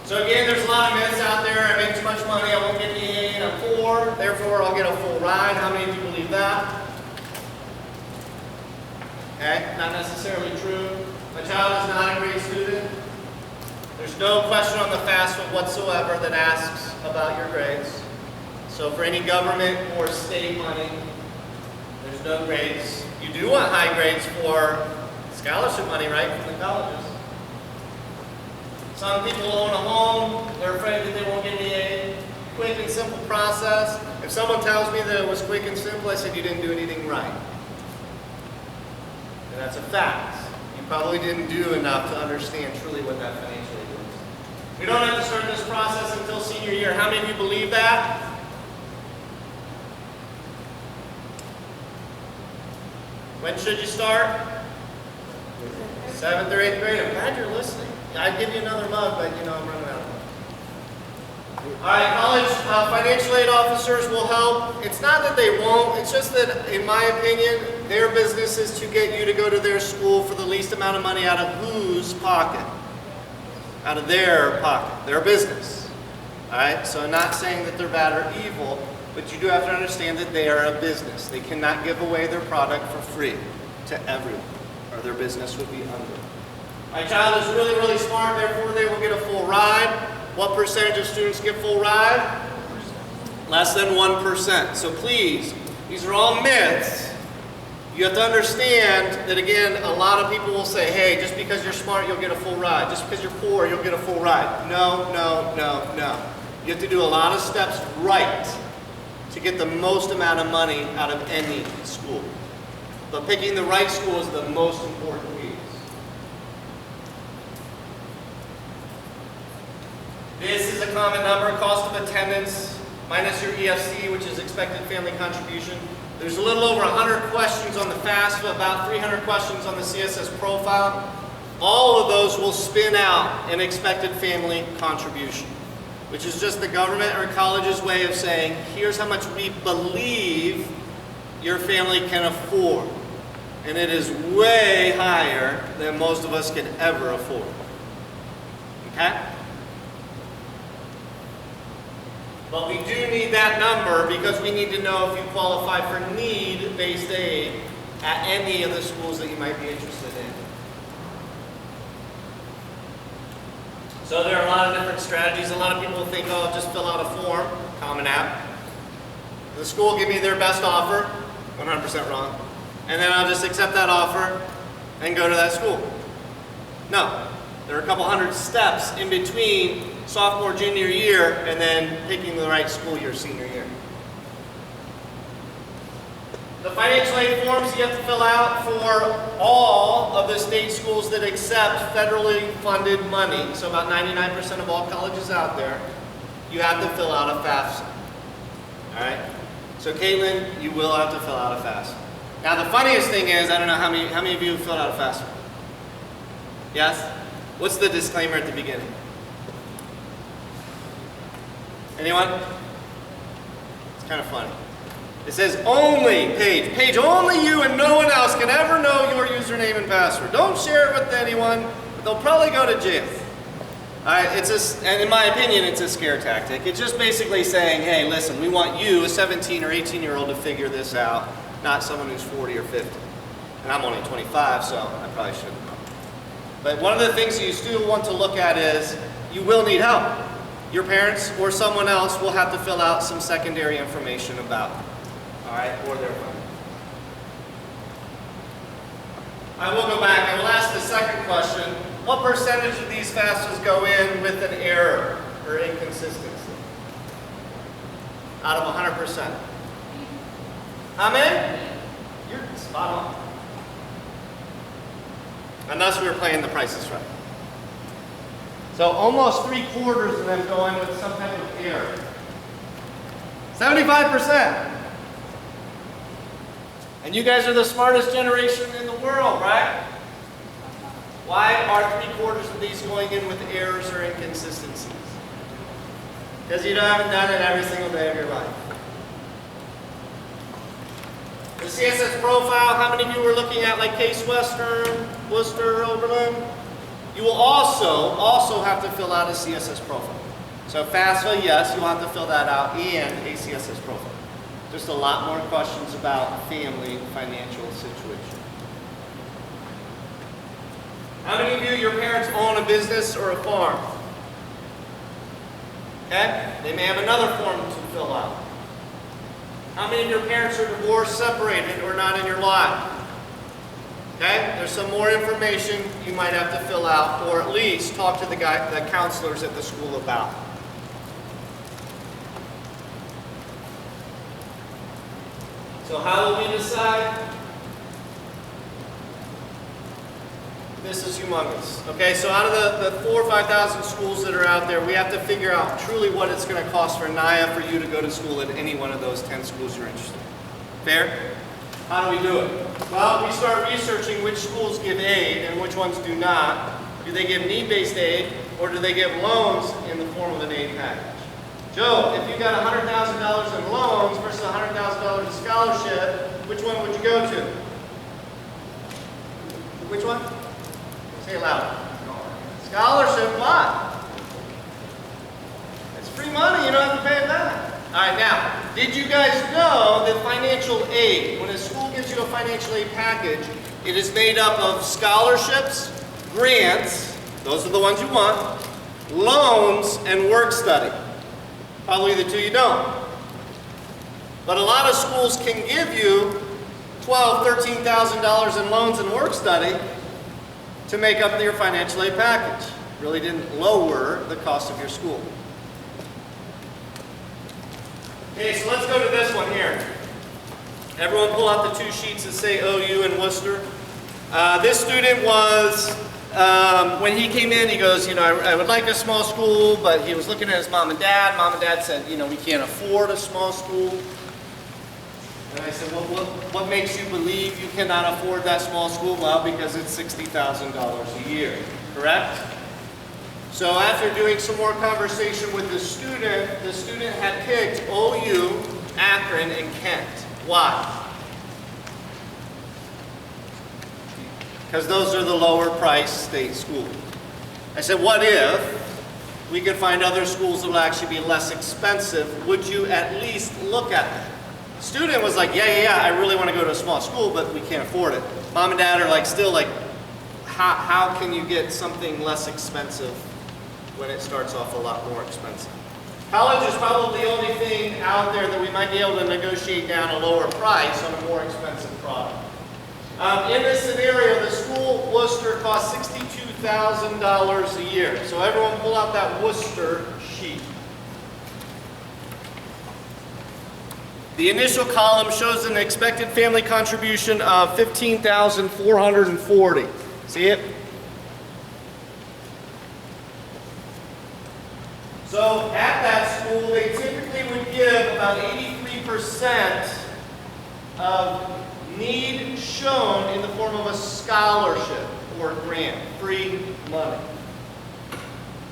So again, there's a lot of myths out there. I make too much money, I won't get the aid, I'm poor, therefore I'll get a full ride. How many of you believe that? Okay, not necessarily true. My child is not a great student. There's no question on the FAFSA whatsoever that asks about your grades. So for any government or state money, there's no grades. You do want high grades for scholarship money, right, from the colleges. Some people own a home, they're afraid that they won't get any aid. Quick and simple process. If someone tells me that it was quick and simple, I said you didn't do anything right. And that's a fact. You probably didn't do enough to understand truly what that financial aid is. We don't have to start this process until senior year. How many of you believe that? When should you start? 7th or 8th grade. I'm glad you're listening. I'd give you another mug, but I'm running out of mug. All right, college financial aid officers will help. It's not that they won't, it's just that, in my opinion, their business is to get you to go to their school for the least amount of money out of whose pocket? Out of their pocket, their business. All right, so I'm not saying that they're bad or evil, but you do have to understand that they are a business. They cannot give away their product for free to everyone, or their business would be under. My child is really, really smart, therefore they will get a full ride. What percentage of students get full ride? Less than 1%. So please, these are all myths. You have to understand that, again, a lot of people will say, hey, just because you're smart, you'll get a full ride. Just because you're poor, you'll get a full ride. No, no, no, no. You have to do a lot of steps right to get the most amount of money out of any school. But picking the right school is the most important piece. This is a common number, cost of attendance, minus your EFC, which is expected family contribution. There's a little over 100 questions on the FAFSA, about 300 questions on the CSS profile. All of those will spin out an expected family contribution, which is just the government or college's way of saying, here's how much we believe your family can afford. And it is way higher than most of us can ever afford. Okay? But we do need that number because we need to know if you qualify for need-based aid at any of the schools that you might be interested in. So there are a lot of different strategies. A lot of people think, oh, just fill out a form, Common App. The school will give me their best offer, 100% wrong, and then I'll just accept that offer and go to that school. No, there are a couple hundred steps in between sophomore, junior year, and then picking the right school your senior year. The financial aid forms you have to fill out for all of the state schools that accept federally funded money. So about 99% of all colleges out there, you have to fill out a FAFSA. All right? So Caitlin, you will have to fill out a FAFSA. Now the funniest thing is, I don't know how many of you have filled out a FAFSA? Yes? What's the disclaimer at the beginning? Anyone? It's kind of funny. It says only page only you and no one else can ever know your username and password. Don't share it with anyone, but they'll probably go to jail. Alright, and in my opinion, it's a scare tactic. It's just basically saying, hey, listen, we want you, a 17 or 18-year-old, to figure this out, not someone who's 40 or 50. And I'm only 25, so I probably shouldn't know. But one of the things you still want to look at is you will need help. Your parents or someone else will have to fill out some secondary information about them, all right, or their phone. I will go back. I will ask the second question. What percentage of these FAFSAs go in with an error or inconsistency? Out of 100%. How many? You're spot on. Unless we were playing the Price is Right. So almost 3/4 of them go in with some type of error. 75%. And you guys are the smartest generation in the world, right? Why are 3/4 of these going in with errors or inconsistencies? Because you haven't done it every single day of your life. The CSS profile, how many of you were looking at like Case Western, Worcester, Oberlin? You will also have to fill out a CSS profile. So FAFSA, yes, you'll have to fill that out, and a CSS profile. Just a lot more questions about family financial situation. How many of you, your parents own a business or a farm? Okay? They may have another form to fill out. How many of your parents are divorced, separated, or not in your life? Okay? There's some more information you might have to fill out, or at least talk to the counselors at the school about. So how will we decide? This is humongous. Okay, so out of the 4,000 or 5,000 schools that are out there, we have to figure out truly what it's going to cost for Naya for you to go to school at any one of those 10 schools you're interested in. Fair? How do we do it? Well, we start researching which schools give aid and which ones do not. Do they give need-based aid, or do they give loans in the form of an aid package? Joe, if you got $100,000 in loans versus $100,000 in scholarship, which one would you go to? Which one? Say it loud. Scholarship, why? It's free money, you don't have to pay it back. All right, now, did you guys know that financial aid, when a school gives you a financial aid package, it is made up of scholarships, grants, those are the ones you want, loans and work study. Probably the two you don't. But a lot of schools can give you $12,000, $13,000 in loans and work study to make up your financial aid package. Really didn't lower the cost of your school. Okay, so let's go to this one here. Everyone pull out the two sheets that say OU and Worcester. This student was, when he came in, he goes, I would like a small school, but he was looking at his mom and dad. Mom and dad said, we can't afford a small school. And I said, well, what makes you believe you cannot afford that small school? Well, because it's $60,000 a year, correct? So after doing some more conversation with the student had picked OU, Akron, and Kent. Why? Because those are the lower price state schools. I said, what if we could find other schools that will actually be less expensive? Would you at least look at them? Student was like, yeah, I really want to go to a small school, but we can't afford it. Mom and dad are still like, how can you get something less expensive when it starts off a lot more expensive? College is probably the only thing out there that we might be able to negotiate down a lower price on a more expensive product. In this scenario, the school Worcester costs $62,000 a year. So everyone pull out that Worcester sheet. The initial column shows an expected family contribution of $15,440. See it? So at that school, they typically would give about 83% of need shown in the form of a scholarship or grant, free money.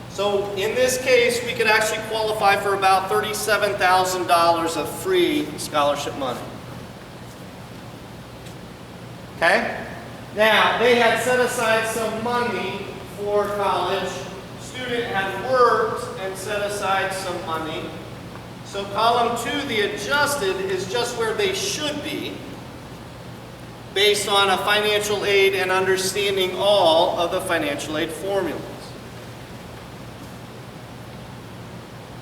So in this case, we could actually qualify for about $37,000 of free scholarship money. Okay? Now, they had set aside some money for college. Student had worked and set aside some money. So column 2, the adjusted, is just where they should be based on a financial aid and understanding all of the financial aid formulas.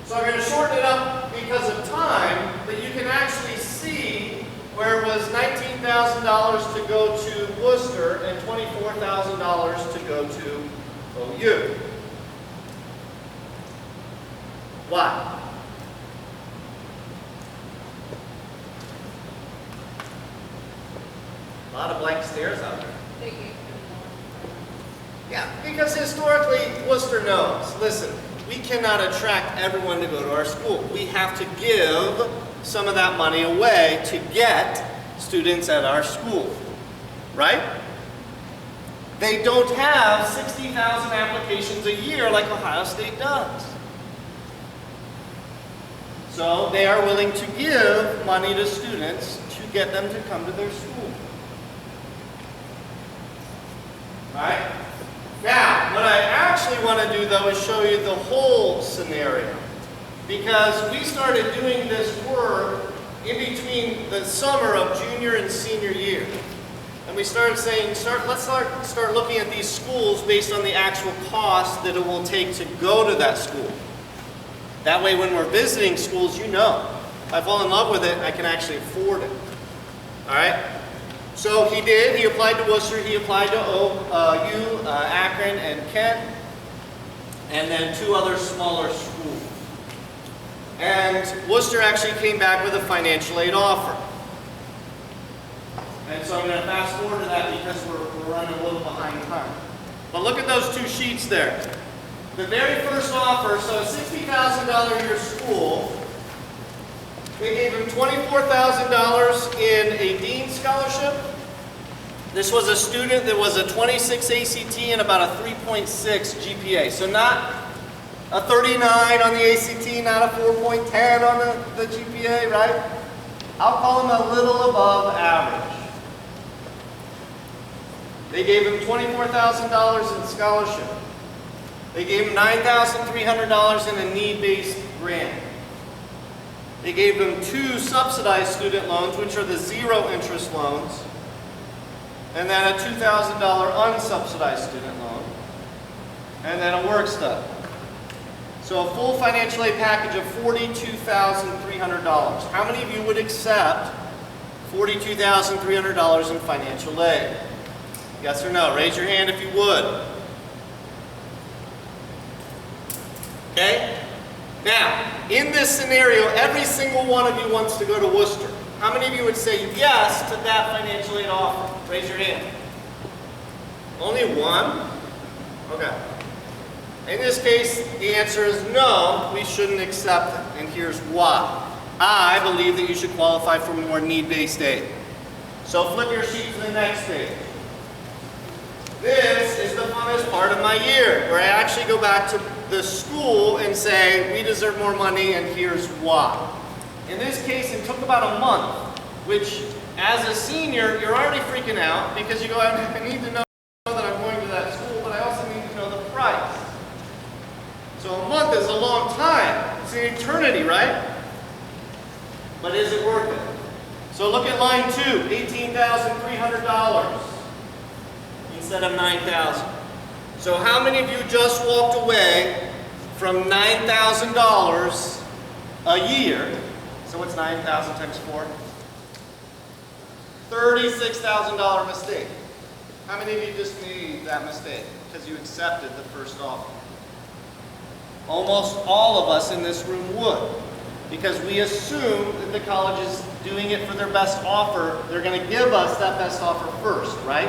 So I'm going to shorten it up because of time, but you can actually see where it was $19,000 to go to Worcester and $24,000 to go to OU. Why? A lot of blank stares out there. They gave them more. Yeah, because historically, Worcester knows, listen, we cannot attract everyone to go to our school. We have to give some of that money away to get students at our school, right? They don't have 60,000 applications a year like Ohio State does. So they are willing to give money to students to get them to come to their school. Right? Now, what I actually want to do though is show you the whole scenario. Because we started doing this work in between the summer of junior and senior year. And we started saying, let's start looking at these schools based on the actual cost that it will take to go to that school. That way when we're visiting schools, if I fall in love with it, I can actually afford it. All right? So he did. He applied to Worcester. He applied to OU, Akron, and Kent, and then 2 other smaller schools. And Worcester actually came back with a financial aid offer. And so I'm going to fast forward to that because we're running a little behind time. But look at those 2 sheets there. The very first offer, so a $60,000 a year school, they gave him $24,000 in a Dean Scholarship. This was a student that was a 26 ACT and about a 3.6 GPA. So not a 39 on the ACT, not a 4.10 on the GPA, right? I'll call him a little above average. They gave him $24,000 in scholarship. They gave him $9,300 in a need-based grant. They gave him 2 subsidized student loans, which are the 0 interest loans, and then a $2,000 unsubsidized student loan, and then a work study. So a full financial aid package of $42,300. How many of you would accept $42,300 in financial aid? Yes or no? Raise your hand if you would. Okay? Now, in this scenario, every single one of you wants to go to Worcester. How many of you would say yes to that financial aid offer? Raise your hand. Only one? Okay. In this case, the answer is no, we shouldn't accept it, and here's why. I believe that you should qualify for more need-based aid. So flip your sheet to the next page. This is the funnest part of my year, where I actually go back to the school and say, we deserve more money, and here's why. In this case, it took about a month, which as a senior, you're already freaking out because you go, I need to know that I'm going to that school, but I also need to know the price. So a month is a long time. It's an eternity, right? But is it worth it? So look at line 2, $18,300 instead of $9,000. So how many of you just walked away from $9,000 a year? So what's 9,000 times 4? $36,000 mistake. How many of you just made that mistake because you accepted the first offer? Almost all of us in this room would, because we assume that the college is doing it for their best offer. They're going to give us that best offer first, right?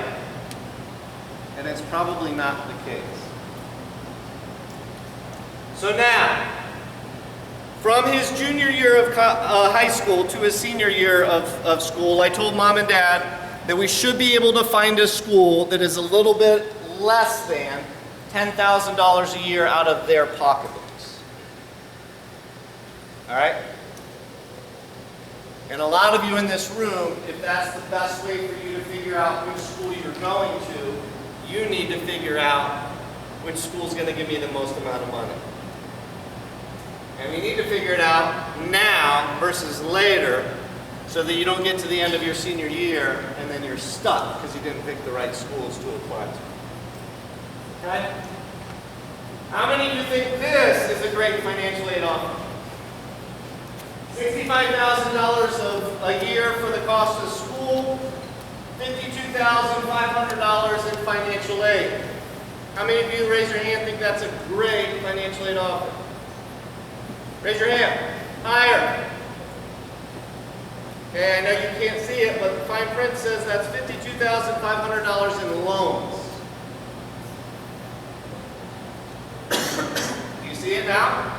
And it's probably not the case. So now, from his junior year of high school to his senior year of school, I told Mom and Dad that we should be able to find a school that is a little bit less than $10,000 a year out of their pocketbooks. All right? And a lot of you in this room, if that's the best way for you to figure out which school you're going to, you need to figure out which school is going to give me the most amount of money. And we need to figure it out now versus later so that you don't get to the end of your senior year and then you're stuck because you didn't pick the right schools to apply to. Okay? How many of you think this is a great financial aid offer? $65,000 of a year for the cost of school, $52,500 in financial aid. How many of you, raise your hand, think that's a great financial aid offer? Raise your hand. Higher. Okay, I know you can't see it, but the fine print says that's $52,500 in loans. Do you see it now?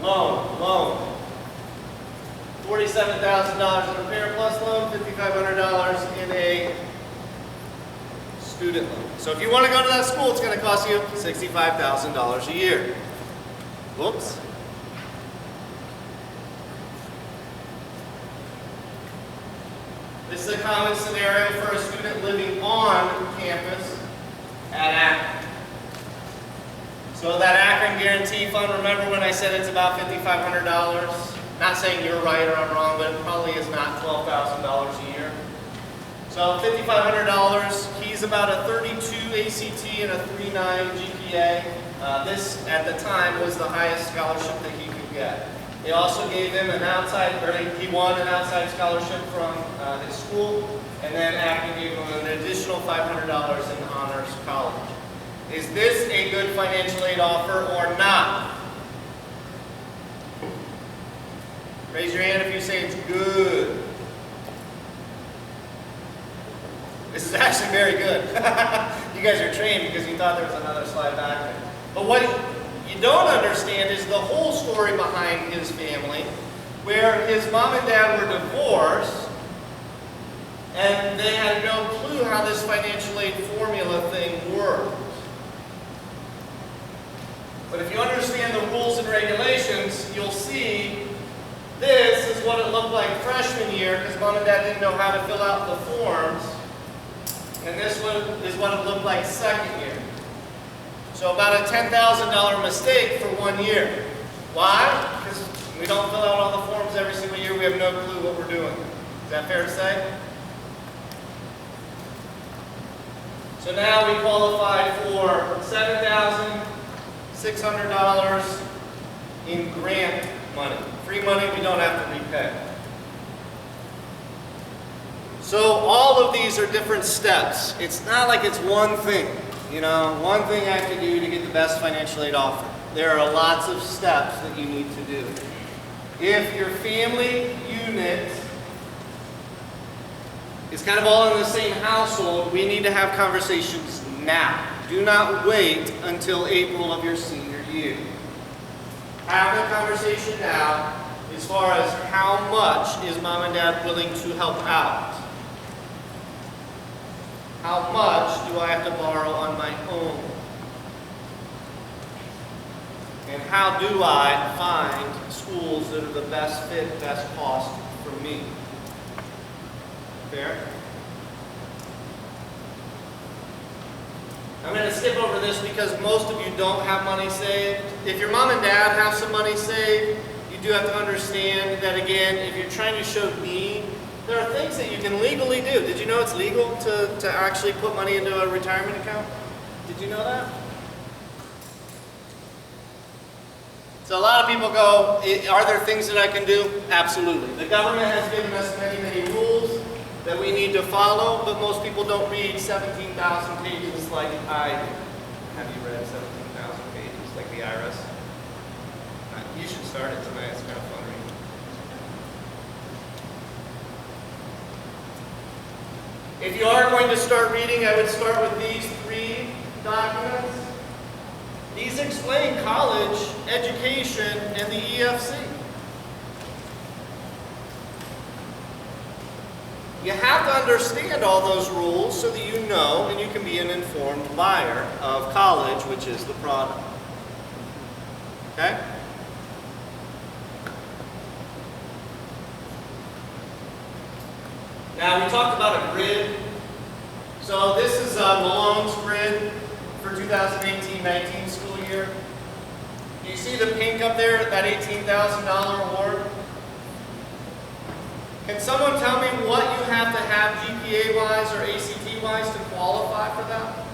Loan. $47,000 in a Parent Plus loan, $5,500 in a student loan. So if you want to go to that school, it's going to cost you $65,000 a year. Whoops. This is a common scenario for a student living on campus at Akron. So that Akron Guarantee Fund, remember when I said it's about $5,500? Not saying you're right or I'm wrong, but it probably is not $12,000 a year. So $5,500, he's about a 32 ACT and a 3.9 GPA. This, at the time, was the highest scholarship that he could get. They also gave him an outside, or he won an outside scholarship from his school, and then Akron gave him an additional $500 in honors college. Is this a good financial aid offer or not? Raise your hand if you say it's good. This is actually very good. You guys are trained because you thought there was another slide back there. But what you don't understand is the whole story behind his family, where his mom and dad were divorced, and they had no clue how this financial aid formula thing worked. But if you understand the rules and regulations, you'll see this is what it looked like freshman year, because mom and dad didn't know how to fill out the forms. And this is what it looked like second year. So about a $10,000 mistake for 1 year. Why? Because we don't fill out all the forms every single year. We have no clue what we're doing. Is that fair to say? So now we qualify for $7,600 $600 in grant money. Free money we don't have to repay. So all of these are different steps. It's not like it's one thing. You know, one thing I have to do to get the best financial aid offer. There are lots of steps that you need to do. If your family unit is kind of all in the same household, we need to have conversations now. Do not wait until April of your senior year. Have the conversation now as far as how much is mom and dad willing to help out. How much do I have to borrow on my own? And how do I find schools that are the best fit, best cost for me? Fair? I'm going to skip over this because most of you don't have money saved. If your mom and dad have some money saved, you do have to understand that, again, if you're trying to show need, there are things that you can legally do. Did you know it's legal to actually put money into a retirement account? Did you know that? So a lot of people go, are there things that I can do? Absolutely. The government has given us many, many rules that we need to follow, but most people don't read 17,000 pages like I do. Have you read 17,000 pages like the IRS? You should start it tonight. It's kind of fun reading. If you are going to start reading, I would start with these 3 documents. These explain college, education, and the EFC. You have to understand all those rules so that you know and you can be an informed buyer of college, which is the product. Okay? Now, we talked about a grid. So this is Malone's grid for 2018-19 school year. You see the pink up there, that $18,000 award? Can someone tell me what you have to have GPA-wise or ACT-wise to qualify for that?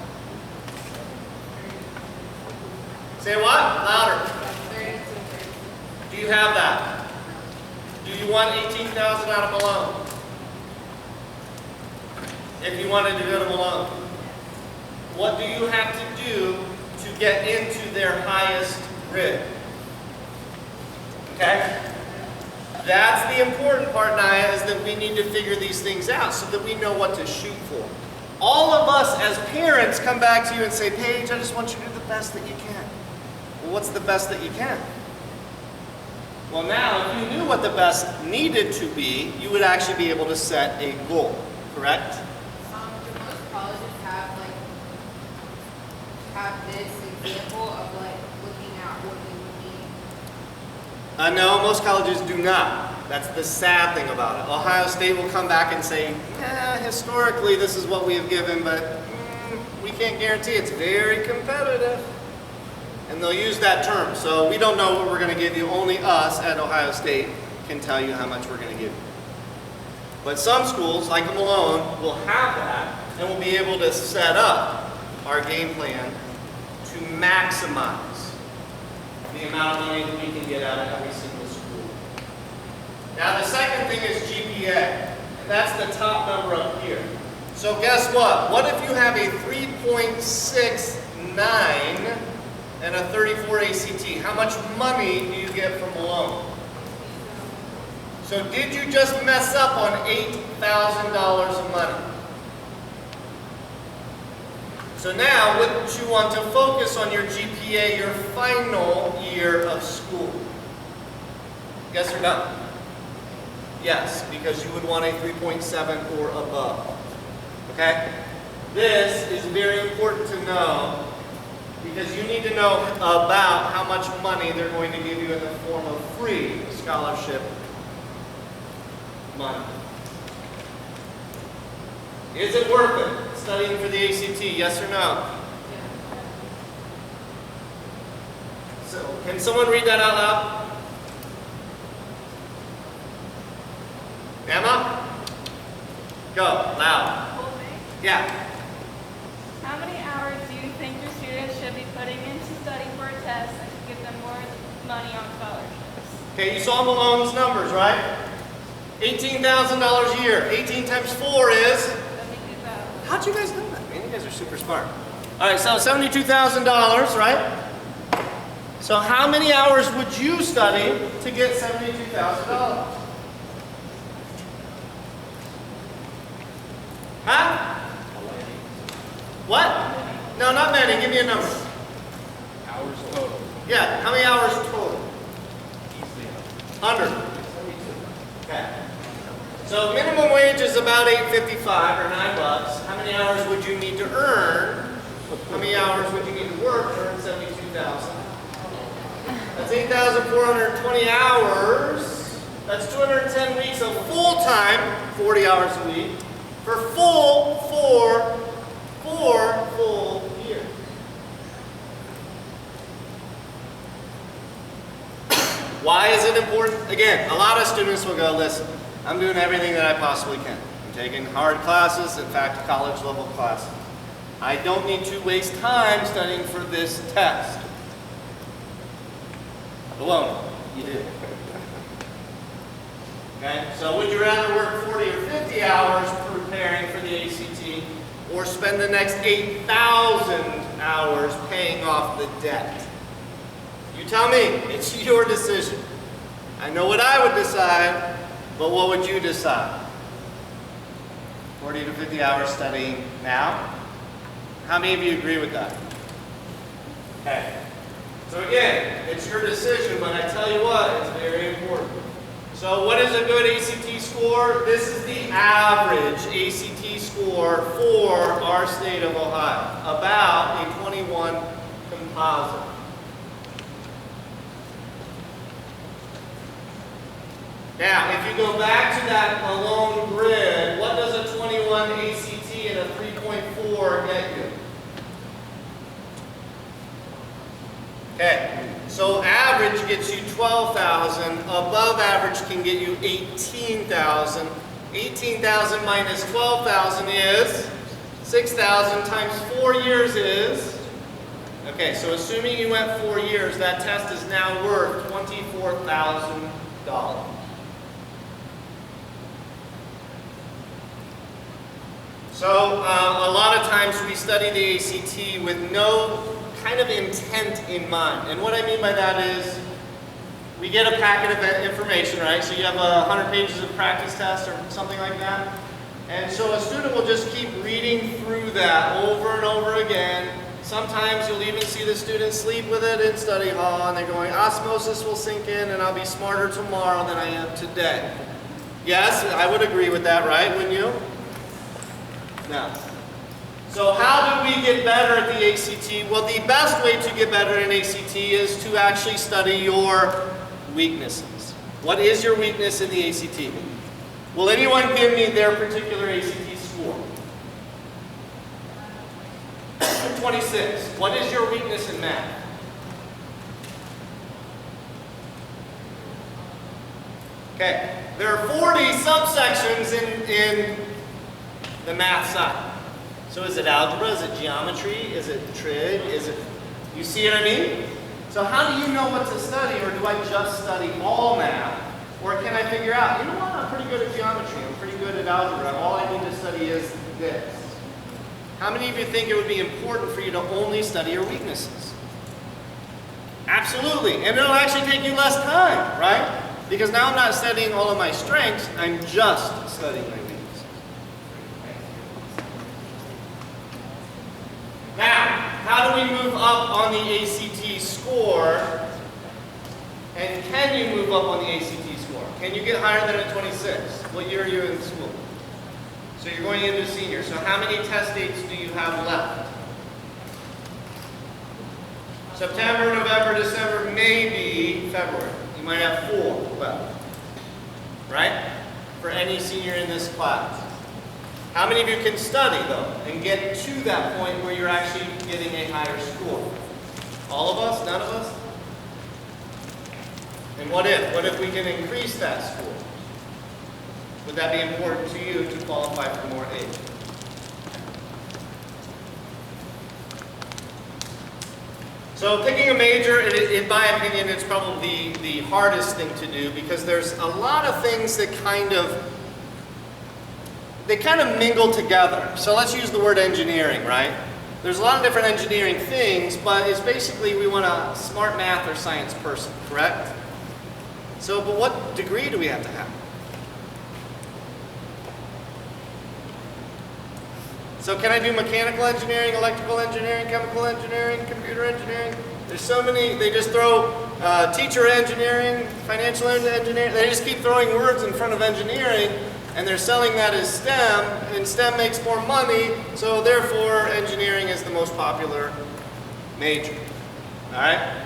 Say what? Louder. Do you have that? Do you want $18,000 out of Malone? If you wanted to go to Malone. What do you have to do to get into their highest grid? Okay? That's the important part, Naya, is that we need to figure these things out so that we know what to shoot for. All of us as parents come back to you and say, Paige, I just want you to do the best that you can. Well, what's the best that you can? Well, now, if you knew what the best needed to be, you would actually be able to set a goal, correct? Do most colleges have this example of looking at what they would need? No, most colleges do not. That's the sad thing about it. Ohio State will come back and say, historically this is what we have given, but we can't guarantee. It's very competitive. And they'll use that term. So we don't know what we're going to give you. Only us at Ohio State can tell you how much we're going to give you. But some schools, like Malone, will have that and will be able to set up our game plan to maximize the amount of money that we can get out of every single school. Now the second thing is GPA, and that's the top number up here. So guess what? What if you have a 3.69 and a 34 ACT? How much money do you get from Malone? So did you just mess up on $8,000 of money? So now, wouldn't you want to focus on your GPA your final year of school? Yes or no? Yes, because you would want a 3.7 or above. Okay? This is very important to know because you need to know about how much money they're going to give you in the form of free scholarship money. Is it worth it? Studying for the ACT, yes or no? So, can someone read that out loud? Emma? Go, loud. Yeah. How many hours do you think your students should be putting into studying for a test test, I could give them more money on scholarships. Okay, you saw Malone's numbers, right? $18,000 a year. 18 times 4 is? 72,000. How'd you guys know that? Man, you guys are super smart. All right, so $72,000, right? So how many hours would you study to get $72,000? Huh? What? No, not many. Give me a number. Hours total. Yeah, how many hours total? 100. Okay. So minimum wage is about $8.55 or $9. How many hours would you need to earn? How many hours would you need to work to earn 72,000? That's 8,420 hours. That's 210 weeks of full time, 40 hours a week, for four full years. Why is it important? Again, a lot of students will go, listen, I'm doing everything that I possibly can. I'm taking hard classes, in fact, college level classes. I don't need to waste time studying for this test. Alone, you do. Okay, so would you rather work 40 or 50 hours preparing for the ACT or spend the next 8,000 hours paying off the debt? You tell me, it's your decision. I know what I would decide, but what would you decide? 40 to 50 hours studying now? How many of you agree with that? Okay. So again, it's your decision, but I tell you what, it's very important. So what is a good ACT score? This is the average ACT score for our state of Ohio, about a 21 composite. Now, if you go back to that Malone grid, what does a 21 ACT and a 3.4 get you? Okay, so average gets you 12,000, above average can get you 18,000. 18,000 minus 12,000 is 6,000 times 4 years is, okay, so assuming you went 4 years, that test is now worth $24,000. So a lot of times we study the ACT with no kind of intent in mind. And what I mean by that is we get a packet of information, right? So you have 100 pages of practice tests or something like that. And so a student will just keep reading through that over and over again. Sometimes you'll even see the student sleep with it in study hall and they're going, osmosis will sink in and I'll be smarter tomorrow than I am today. Yes, I would agree with that, right? Wouldn't you? Now, so how do we get better at the ACT? Well, the best way to get better in ACT is to actually study your weaknesses. What is your weakness in the ACT? Will anyone give me their particular ACT score? 26. What is your weakness in math? Okay, there are 40 subsections in the math side. So is it algebra? Is it geometry? Is it trig? Is it, you see what I mean? So how do you know what to study, or do I just study all math? Or can I figure out, you know what, I'm pretty good at geometry, I'm pretty good at algebra, all I need to study is this. How many of you think it would be important for you to only study your weaknesses? Absolutely, and it'll actually take you less time, right? Because now I'm not studying all of my strengths, I'm just studying my weaknesses. Now, how do we move up on the ACT score? And can you move up on the ACT score? Can you get higher than a 26? What year are you in school? So you're going into senior. So how many test dates do you have left? September, November, December, maybe February. You might have 4 left. Right? For any senior in this class. How many of you can study, though, and get to that point where you're actually getting a higher score? All of us? None of us? And what if? What if we can increase that score? Would that be important to you to qualify for more aid? So picking a major, in my opinion, it's probably the hardest thing to do because there's a lot of things that kind of mingle together. So let's use the word engineering, right? There's a lot of different engineering things, but it's basically we want a smart math or science person, correct? So, but what degree do we have to have? So can I do mechanical engineering, electrical engineering, chemical engineering, computer engineering? There's so many, they just throw teacher engineering, financial engineering, they just keep throwing words in front of engineering and they're selling that as STEM, and STEM makes more money, so therefore engineering is the most popular major. All right?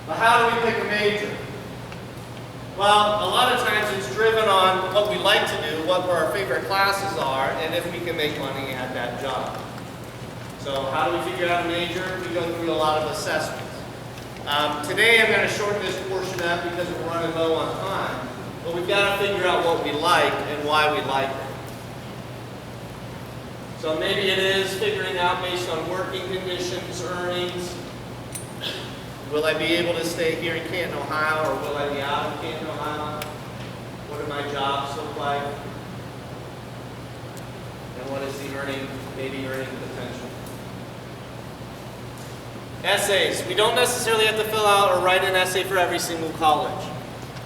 But how do we pick a major? Well, a lot of times it's driven on what we like to do, what our favorite classes are, and if we can make money at that job. So how do we figure out a major? We go through a lot of assessments. Today I'm going to shorten this portion up because we're running low on time, but we've got to figure out what we like and why we like it. So maybe it is figuring out based on working conditions, earnings. Will I be able to stay here in Canton, Ohio, or will I be out of Canton, Ohio? What do my jobs look like? And what is the earning potential? Essays. We don't necessarily have to fill out or write an essay for every single college.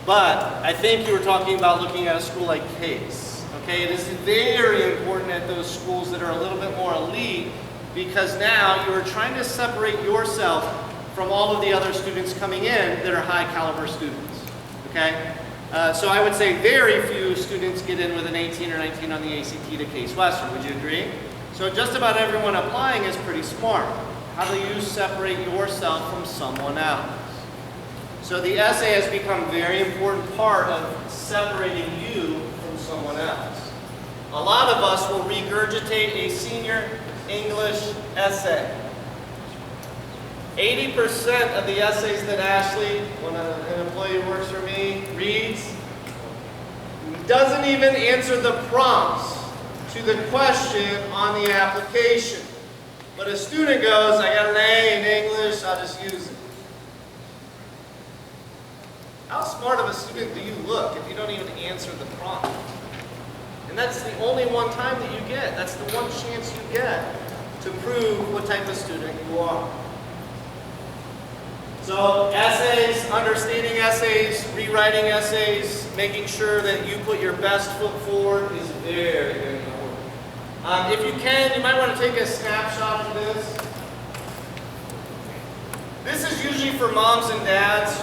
But I think you were talking about looking at a school like Case. Okay, it is very important at those schools that are a little bit more elite because now you are trying to separate yourself from all of the other students coming in that are high caliber students, okay? So I would say very few students get in with an 18 or 19 on the ACT to Case Western, would you agree? So just about everyone applying is pretty smart. How do you separate yourself from someone else? So the essay has become a very important part of separating you from someone else. A lot of us will regurgitate a senior English essay. 80% of the essays that Ashley, when an employee who works for me, reads, doesn't even answer the prompts to the question on the application. But a student goes, I got an A in English, I'll just use it. How smart of a student do you look if you don't even answer the prompt? And that's the only one time that you get. That's the one chance you get to prove what type of student you are. So essays, understanding essays, rewriting essays, making sure that you put your best foot forward is very, very important. If you can, you might want to take a snapshot of this. This is usually for moms and dads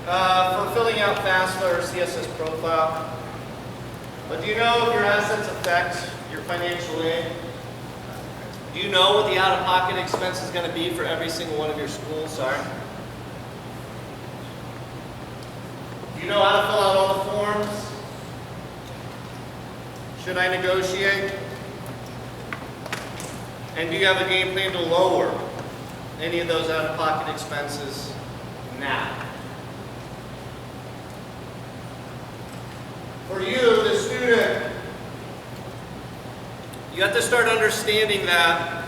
for filling out FAFSA or CSS profile. But do you know if your assets affect your financial aid? Do you know what the out-of-pocket expense is going to be for every single one of your schools? Sorry. Do you know how to fill out all the forms? Should I negotiate? And do you have a game plan to lower any of those out-of-pocket expenses now? For you, the student, you have to start understanding that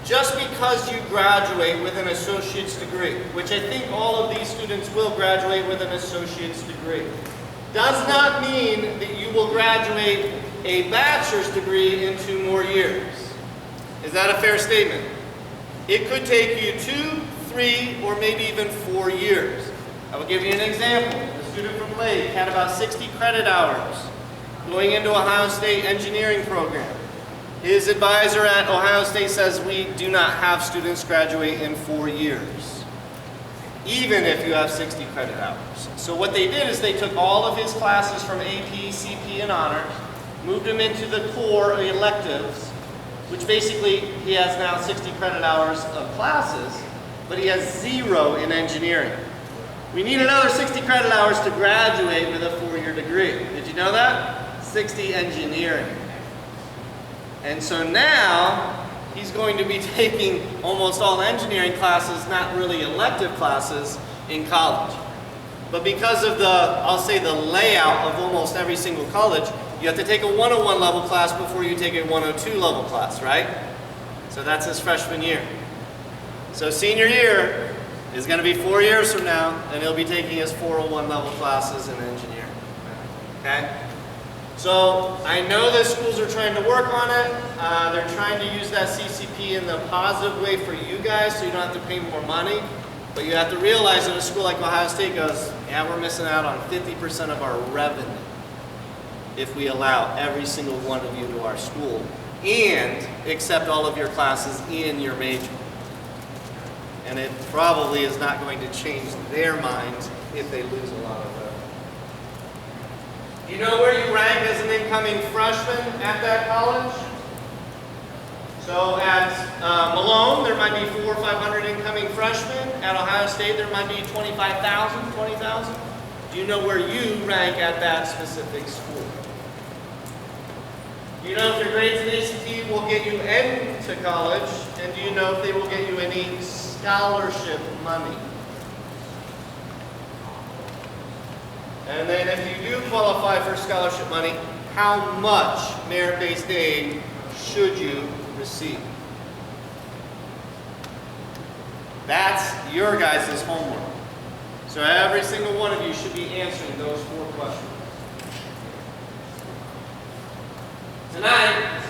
just because you graduate with an associate's degree, which I think all of these students will graduate with an associate's degree, does not mean that you will graduate a bachelor's degree in 2 more years. Is that a fair statement? It could take you 2, 3, or maybe even 4 years. I will give you an example. A student from Lake had about 60 credit hours going into Ohio State engineering program. His advisor at Ohio State says we do not have students graduate in 4 years, even if you have 60 credit hours. So what they did is they took all of his classes from AP, CP, and honors, moved them into the core electives, which basically he has now 60 credit hours of classes, but he has 0 in engineering. We need another 60 credit hours to graduate with a 4-year degree. Did you know that? 60 engineering. And so now he's going to be taking almost all engineering classes, not really elective classes, in college. But because of the, I'll say the layout of almost every single college, you have to take a 101 level class before you take a 102 level class, right? So that's his freshman year. So senior year, is going to be 4 years from now, and he'll be taking his 401 level classes in engineering. Okay? So I know that schools are trying to work on it. They're trying to use that CCP in the positive way for you guys so you don't have to pay more money. But you have to realize that a school like Ohio State goes, yeah, we're missing out on 50% of our revenue if we allow every single one of you to our school and accept all of your classes in your major. And it probably is not going to change their minds if they lose a lot of revenue. You know where you rank as an incoming freshman at that college? So at Malone, there might be 400 or 500 incoming freshmen. At Ohio State, there might be 25,000, 20,000. Do you know where you rank at that specific school? Do you know if your grades in ACT will get you into college? And do you know if they will get you any scholarship money? And then if you do qualify for scholarship money, how much merit-based aid should you receive? That's your guys' homework. So every single one of you should be answering those 4 questions. Tonight,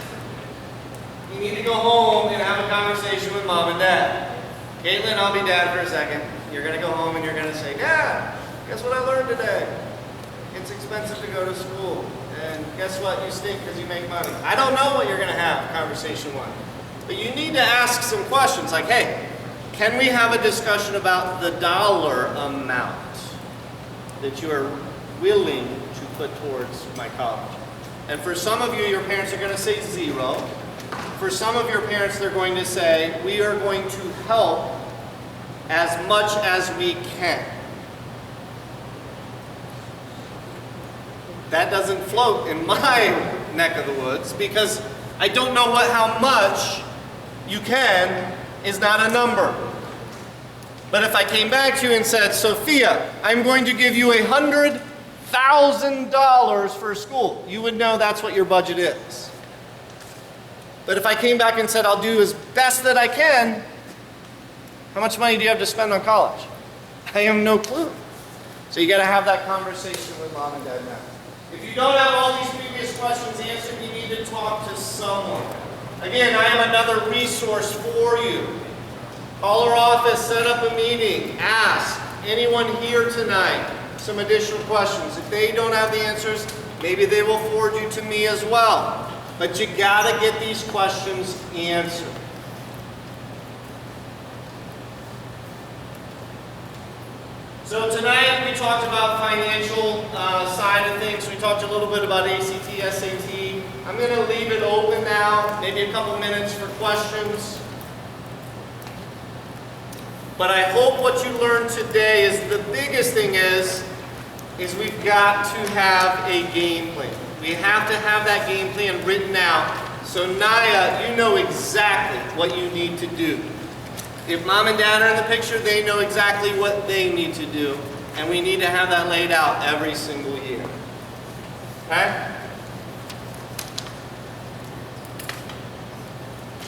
you need to go home and have a conversation with mom and dad. Caitlin, I'll be dad for a second. You're going to go home and you're going to say, Dad, guess what I learned today? It's expensive to go to school. And guess what? You stink because you make money. I don't know what you're going to have conversation-wise. But you need to ask some questions like, hey, can we have a discussion about the dollar amount that you are willing to put towards my college? And for some of you, your parents are going to say 0. For some of your parents, they're going to say, we are going to help as much as we can. That doesn't float in my neck of the woods because I don't know how much you can is not a number. But if I came back to you and said, Sophia, I'm going to give you $100,000 for school, you would know that's what your budget is. But if I came back and said, I'll do as best that I can, how much money do you have to spend on college? I have no clue. So you got to have that conversation with mom and dad now. If you don't have all these previous questions answered, you need to talk to someone. Again, I have another resource for you. Call our office, set up a meeting, ask anyone here tonight some additional questions. If they don't have the answers, maybe they will forward you to me as well. But you gotta get these questions answered. So tonight we talked about financial side of things. We talked a little bit about ACT, SAT. I'm going to leave it open now, maybe a couple minutes for questions. But I hope what you learned today is the biggest thing is we've got to have a game plan. We have to have that game plan written out. So Naya, you know exactly what you need to do. If mom and dad are in the picture, they know exactly what they need to do. And we need to have that laid out every single year. Okay?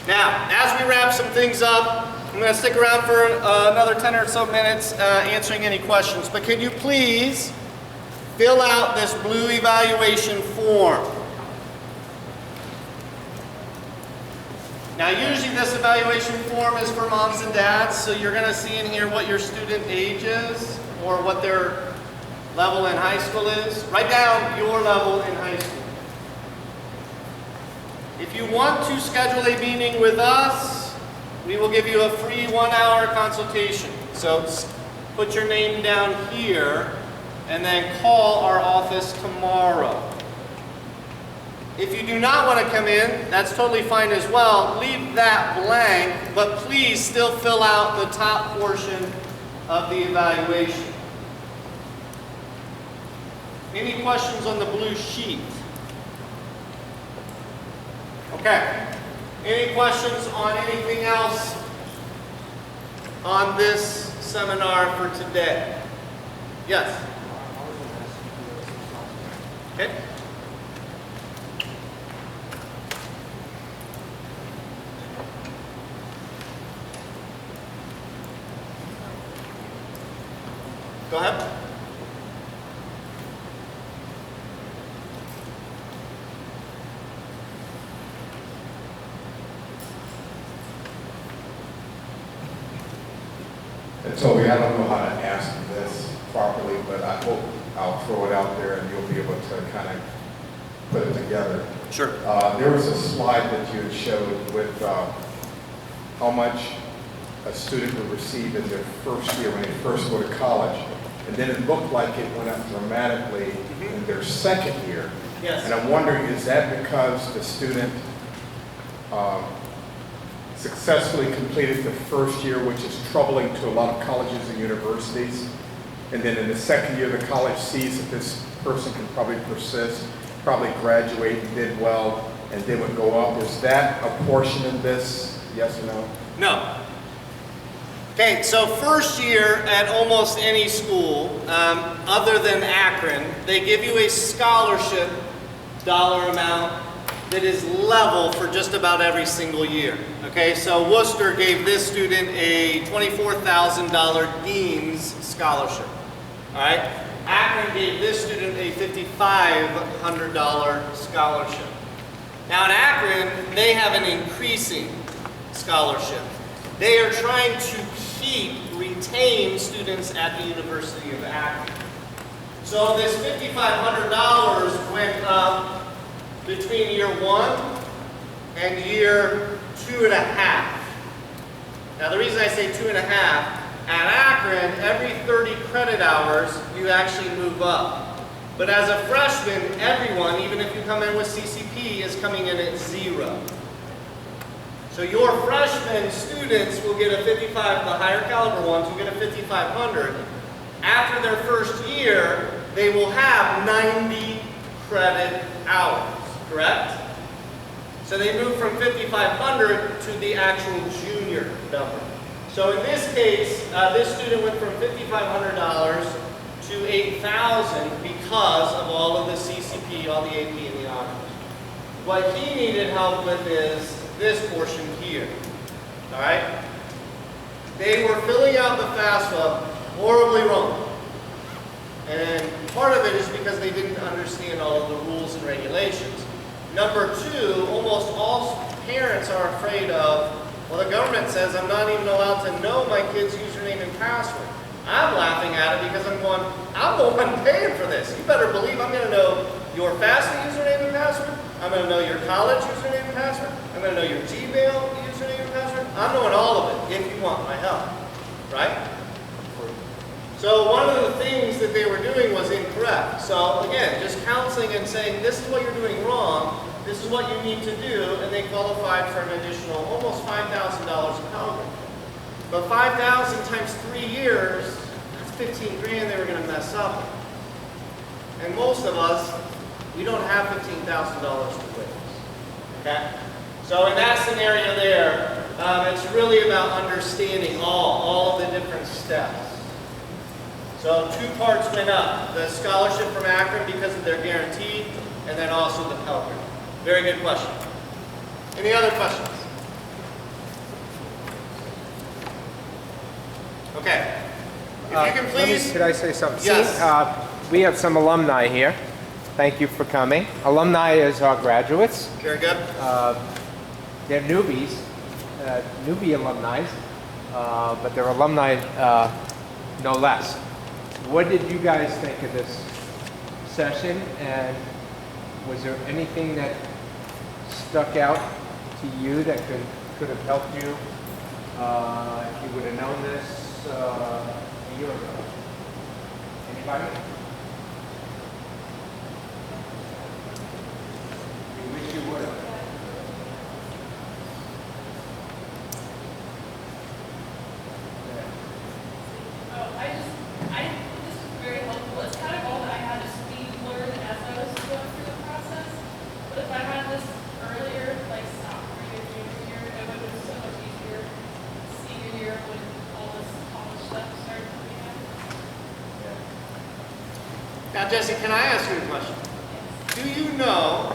Now, as we wrap some things up, I'm going to stick around for another 10 or so minutes answering any questions. But can you please fill out this blue evaluation form? Now usually this evaluation form is for moms and dads, so you're going to see in here what your student age is or what their level in high school is. Write down your level in high school. If you want to schedule a meeting with us, we will give you a free 1-hour consultation. So put your name down here and then call our office tomorrow. If you do not want to come in, that's totally fine as well. Leave that blank, but please still fill out the top portion of the evaluation. Any questions on the blue sheet? Okay. Any questions on anything else on this seminar for today? Yes? Okay. Go ahead. And Toby, I don't know how to ask this properly, but I hope I'll throw it out there and you'll be able to kind of put it together. Sure. There was a slide that you had showed with how much a student would receive in their first year when they first go to college. And then it looked like it went up dramatically in their second year. Yes. And I'm wondering, is that because the student successfully completed the first year, which is troubling to a lot of colleges and universities, and then in the second year the college sees that this person can probably persist, probably graduate and did well, and then would go up? Is that a portion of this, yes or no? No. Okay, so first year at almost any school, other than Akron, they give you a scholarship dollar amount that is level for just about every single year. Okay, so Worcester gave this student a $24,000 Dean's Scholarship. All right, Akron gave this student a $5,500 scholarship. Now in Akron, they have an increasing scholarship. They are trying to retain students at the University of Akron. So this $5,500 went up between year 1 and year 2.5. Now the reason I say 2.5, at Akron, every 30 credit hours, you actually move up. But as a freshman, everyone, even if you come in with CCP, is coming in at 0. So your freshman students will get a 55, the higher caliber ones will get a 5,500. After their first year, they will have 90 credit hours, correct? So they move from 5,500 to the actual junior number. So in this case, this student went from $5,500 to $8,000 because of all of the CCP, all the AP and the honors. What he needed help with is this portion here, all right? They were filling out the FAFSA horribly wrong. And part of it is because they didn't understand all of the rules and regulations. Number two, almost all parents are afraid of, well, the government says I'm not even allowed to know my kid's username and password. I'm laughing at it because I'm going, I'm the one paying for this. You better believe I'm gonna know your FAFSA username and password. I'm going to know your college username and password. I'm going to know your Gmail username and password. I'm knowing all of it if you want my help, right? So one of the things that they were doing was incorrect. So again, just counseling and saying, this is what you're doing wrong, this is what you need to do, and they qualified for an additional almost $5,000 of Pell Grant. But 5,000 times 3 years, that's 15 grand they were going to mess up. And most of us, we don't have $15,000 to waste, okay? So in that scenario there, it's really about understanding all of the different steps. So 2 parts went up. The scholarship from Akron because of their guarantee, and then also the Pell Grant. Very good question. Any other questions? Okay. If you can please. Could I say something? Yes. See, we have some alumni here. Thank you for coming. Alumni is our graduates. Very good. They're newbies, newbie alumni, but they're alumni no less. What did you guys think of this session, and was there anything that stuck out to you that could have helped you if you would have known this a year ago? Anybody? You wish you would have. This was very helpful. It's kind of all that I had to speed learn as I was going through the process. But if I had this earlier, like sophomore year, junior year, it would have been so much easier senior year when all this college stuff started coming in. Now, Jesse, can I ask you a question? Do you know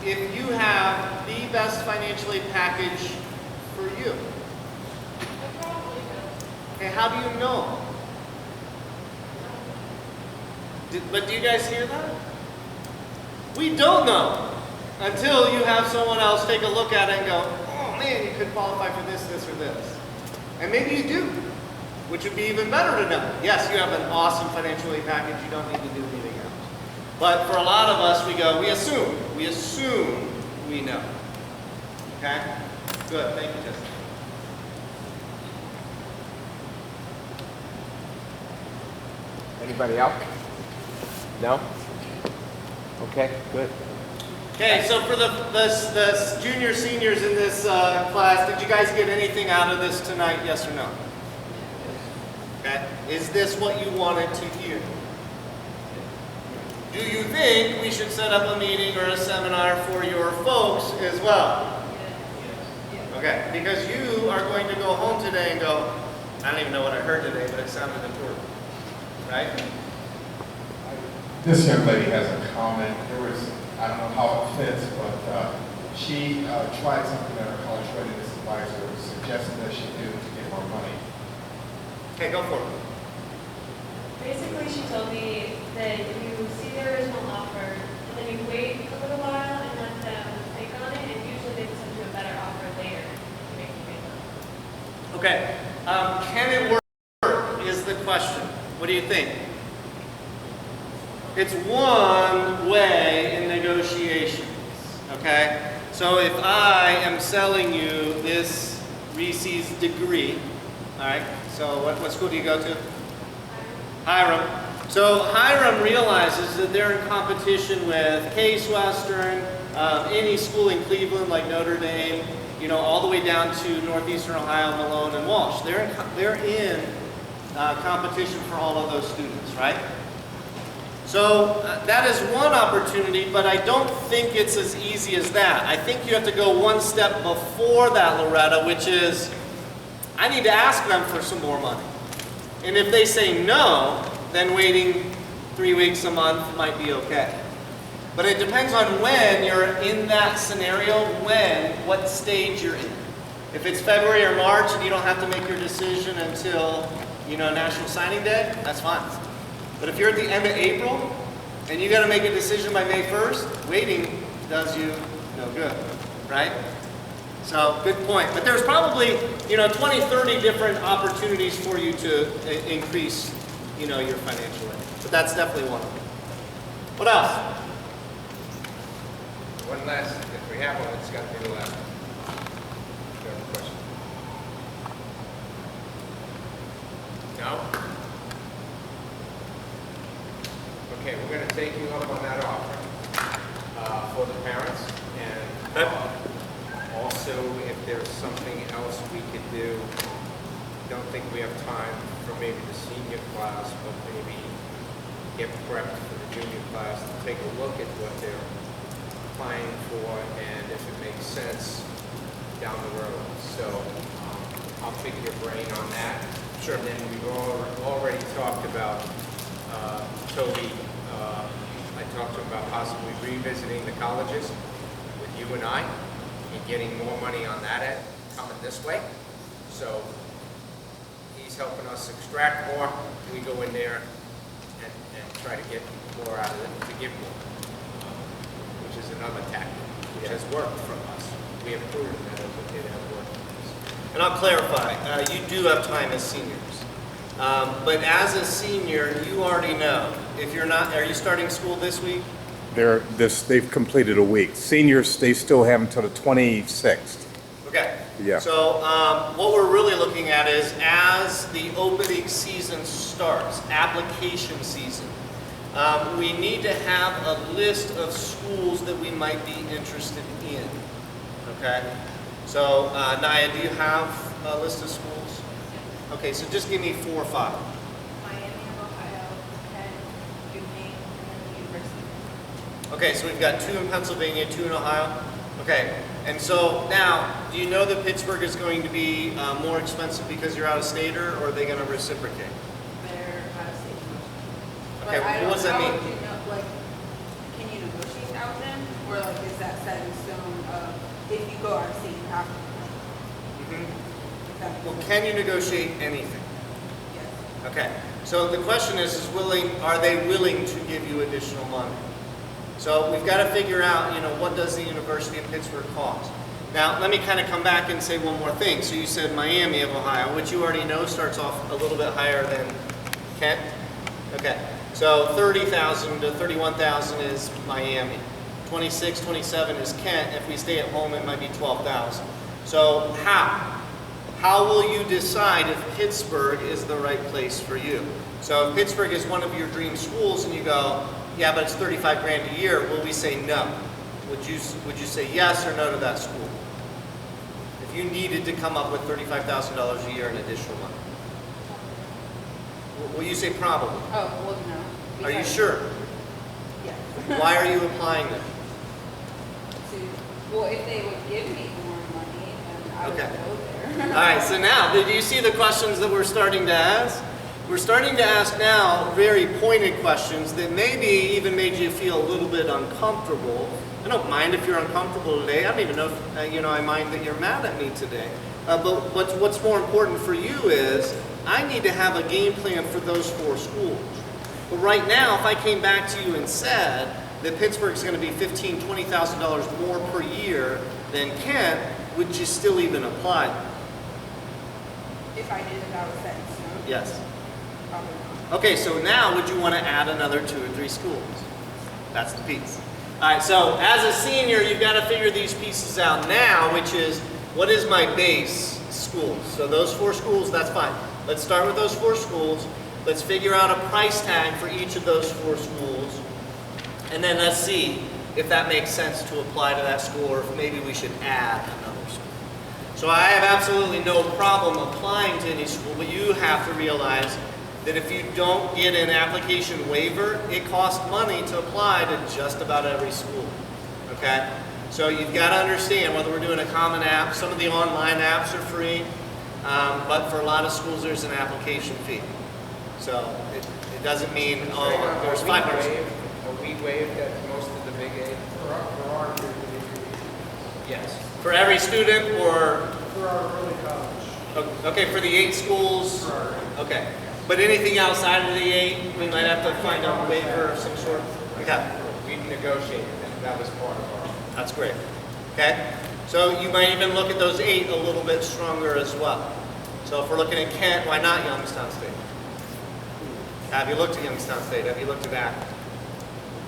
if you have the best financial aid package for you? I probably will. Okay, how do you know? But do you guys hear that? We don't know until you have someone else take a look at it and go, oh man, you could qualify for this, this, or this. And maybe you do, which would be even better to know. Yes, you have an awesome financial aid package, you don't need to do anything else. But for a lot of us, we go, we assume we know. Okay? Good, thank you, Justin. Anybody else? No? Okay, good. Okay, so for the junior seniors in this class, did you guys get anything out of this tonight, yes or no? Okay, is this what you wanted to hear? Do you think we should set up a meeting or a seminar for your folks as well? Okay, because you are going to go home today and go, I don't even know what I heard today, but it sounded important, right? This young lady has a comment. I don't know how it fits, but she tried something that her college readiness advisor suggested that she do to get more money. Okay, go for it. Basically, she told me that you see the original offer, and then you wait a little while and let them think on it, and usually they send you a better offer later to make you pay them. Okay, can it work is the question. What do you think? It's one way in negotiations, okay? So if I am selling you this Reese's degree, all right, so what school do you go to? Hiram. So Hiram realizes that they're in competition with Case Western, any school in Cleveland like Notre Dame, you know, all the way down to Northeastern Ohio, Malone, and Walsh. They're in competition for all of those students, right? So that is one opportunity, but I don't think it's as easy as that. I think you have to go one step before that, Loretta, which is, I need to ask them for some more money. And if they say no, then waiting 3 weeks, a month might be okay. But it depends on when you're in that scenario, what stage you're in. If it's February or March and you don't have to make your decision until, you know, National Signing Day, that's fine. But if you're at the end of April and you got to make a decision by May 1st, waiting does you no good, right? So, good point. But there's probably, you know, 20, 30 different opportunities for you to increase, you know, your financial aid. But that's definitely one of them. What else? One last, if we have one, it's got to be the last one. Do you have a question? No? Okay, we're going to take you up on that offer for the parents, and also if there's something else we could do, don't think we have time for maybe the senior class, but maybe get prepped for the junior class to take a look at what they're applying for and if it makes sense down the road. So I'll pick your brain on that. Sure. And then we've already talked about Toby. I talked to him about possibly revisiting the colleges with you and I and getting more money on that end coming this way. So he's helping us extract more. We go in there and try to get more out of it, to give more, which is another tactic, which has worked for us. We have proven that it has worked for us. And I'll clarify, you do have time as seniors. But as a senior, you already know. If you're not, are you starting school this week? They've completed a week. Seniors, they still have until the 26th. Okay. Yeah. So what we're really looking at is as the opening season starts, application season, we need to have a list of schools that we might be interested in. Okay. So Naya, do you have a list of schools? Okay, so just give me 4 or 5. Miami of Ohio, Penn, UMaine, and then the university. Okay, so we've got 2 in Pennsylvania, 2 in Ohio. Okay, and so now, do you know that Pittsburgh is going to be more expensive because you're out of state, or are they going to reciprocate? They're out of state. Okay, But I what does that how mean? would you know, like, can you negotiate out then? Or like, is that set in stone of, if you go out of state, you have to pay? If that makes Well, sense. can you negotiate anything? Yes. Okay, So the question is are they willing to give you additional money? So we've got to figure out, what does the University of Pittsburgh cost? Now, let me kind of come back and say one more thing. So you said Miami of Ohio, which you already know starts off a little bit higher than Kent. Okay, so 30,000 to 31,000 is Miami. 26, 27 is Kent. If we stay at home, it might be 12,000. So how will you decide if Pittsburgh is the right place for you? So if Pittsburgh is one of your dream schools and you go, yeah, but it's 35 grand a year, will we say no? Would you say yes or no to that school? If you needed to come up with $35,000 a year in additional money. Will you say probably? Oh, well, no. Are you because- sure? Yeah. Why are you applying them? Well, if they would give me more money, then I would Okay. go there. All right, so now, do you see the questions that we're starting to ask? We're starting to ask now very pointed questions that maybe even made you feel a little bit uncomfortable. I don't mind if you're uncomfortable today. I don't even know if, I mind that you're mad at me today. But what's more important for you is I need to have a game plan for those 4 schools. But right now, if I came back to you and said that Pittsburgh's going to be $15,000, $20,000 more per year than Kent, would you still even apply? If I knew that that was set in stone, Yes. probably not. Okay, so now would you want to add another 2 or 3 schools? That's the piece. All right, so as a senior, you've got to figure these pieces out now, which is, what is my base schools? So those 4 schools, that's fine. Let's start with those 4 schools. Let's figure out a price tag for each of those 4 schools. And then let's see if that makes sense to apply to that school or if maybe we should add another school. So I have absolutely no problem applying to any school, but you have to realize that if you don't get an application waiver, it costs money to apply to just about every school, okay? So you've got to understand whether we're doing a common app, some of the online apps are free, but for a lot of schools there's an application fee. So it doesn't mean, oh, there's 500. Are we waived at most of the Big 8? For our group, Yes. For every student or, for our early college. okay, for the 8 schools? Okay. But anything outside of the 8, we might have to find a waiver of some sort? Okay. We negotiated that. That was part of our. That's great. Okay? So you might even look at those 8 a little bit stronger as well. So if we're looking at Kent, why not Youngstown State? Have you looked at Youngstown State? Have you looked at that?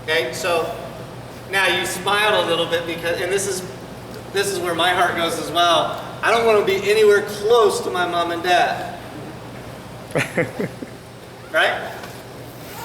Okay, so now you smiled a little bit because, and this is where my heart goes as well. I don't want to be anywhere close to my mom and dad. Right?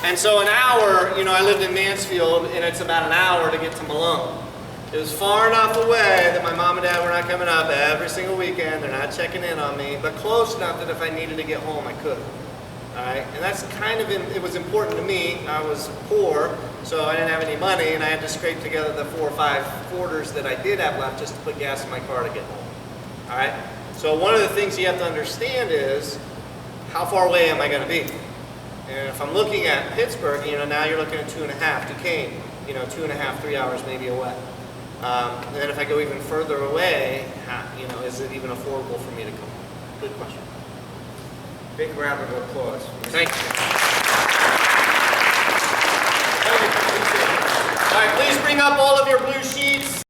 And so an hour, I lived in Mansfield, and it's about an hour to get to Malone. It was far enough away that my mom and dad were not coming up every single weekend. They're not checking in on me, but close enough that if I needed to get home, I could. All right? And that's kind of, it was important to me. I was poor, so I didn't have any money, and I had to scrape together the 4 or 5 quarters that I did have left just to put gas in my car to get home. All right? So one of the things you have to understand is, how far away am I going to be? And if I'm looking at Pittsburgh, now you're looking at 2.5, Duquesne, 2.5, 3 hours maybe away. And then if I go even further away, is it even affordable for me to come? Good question. Big round of applause. Thank you. All right, please bring up all of your blue sheets.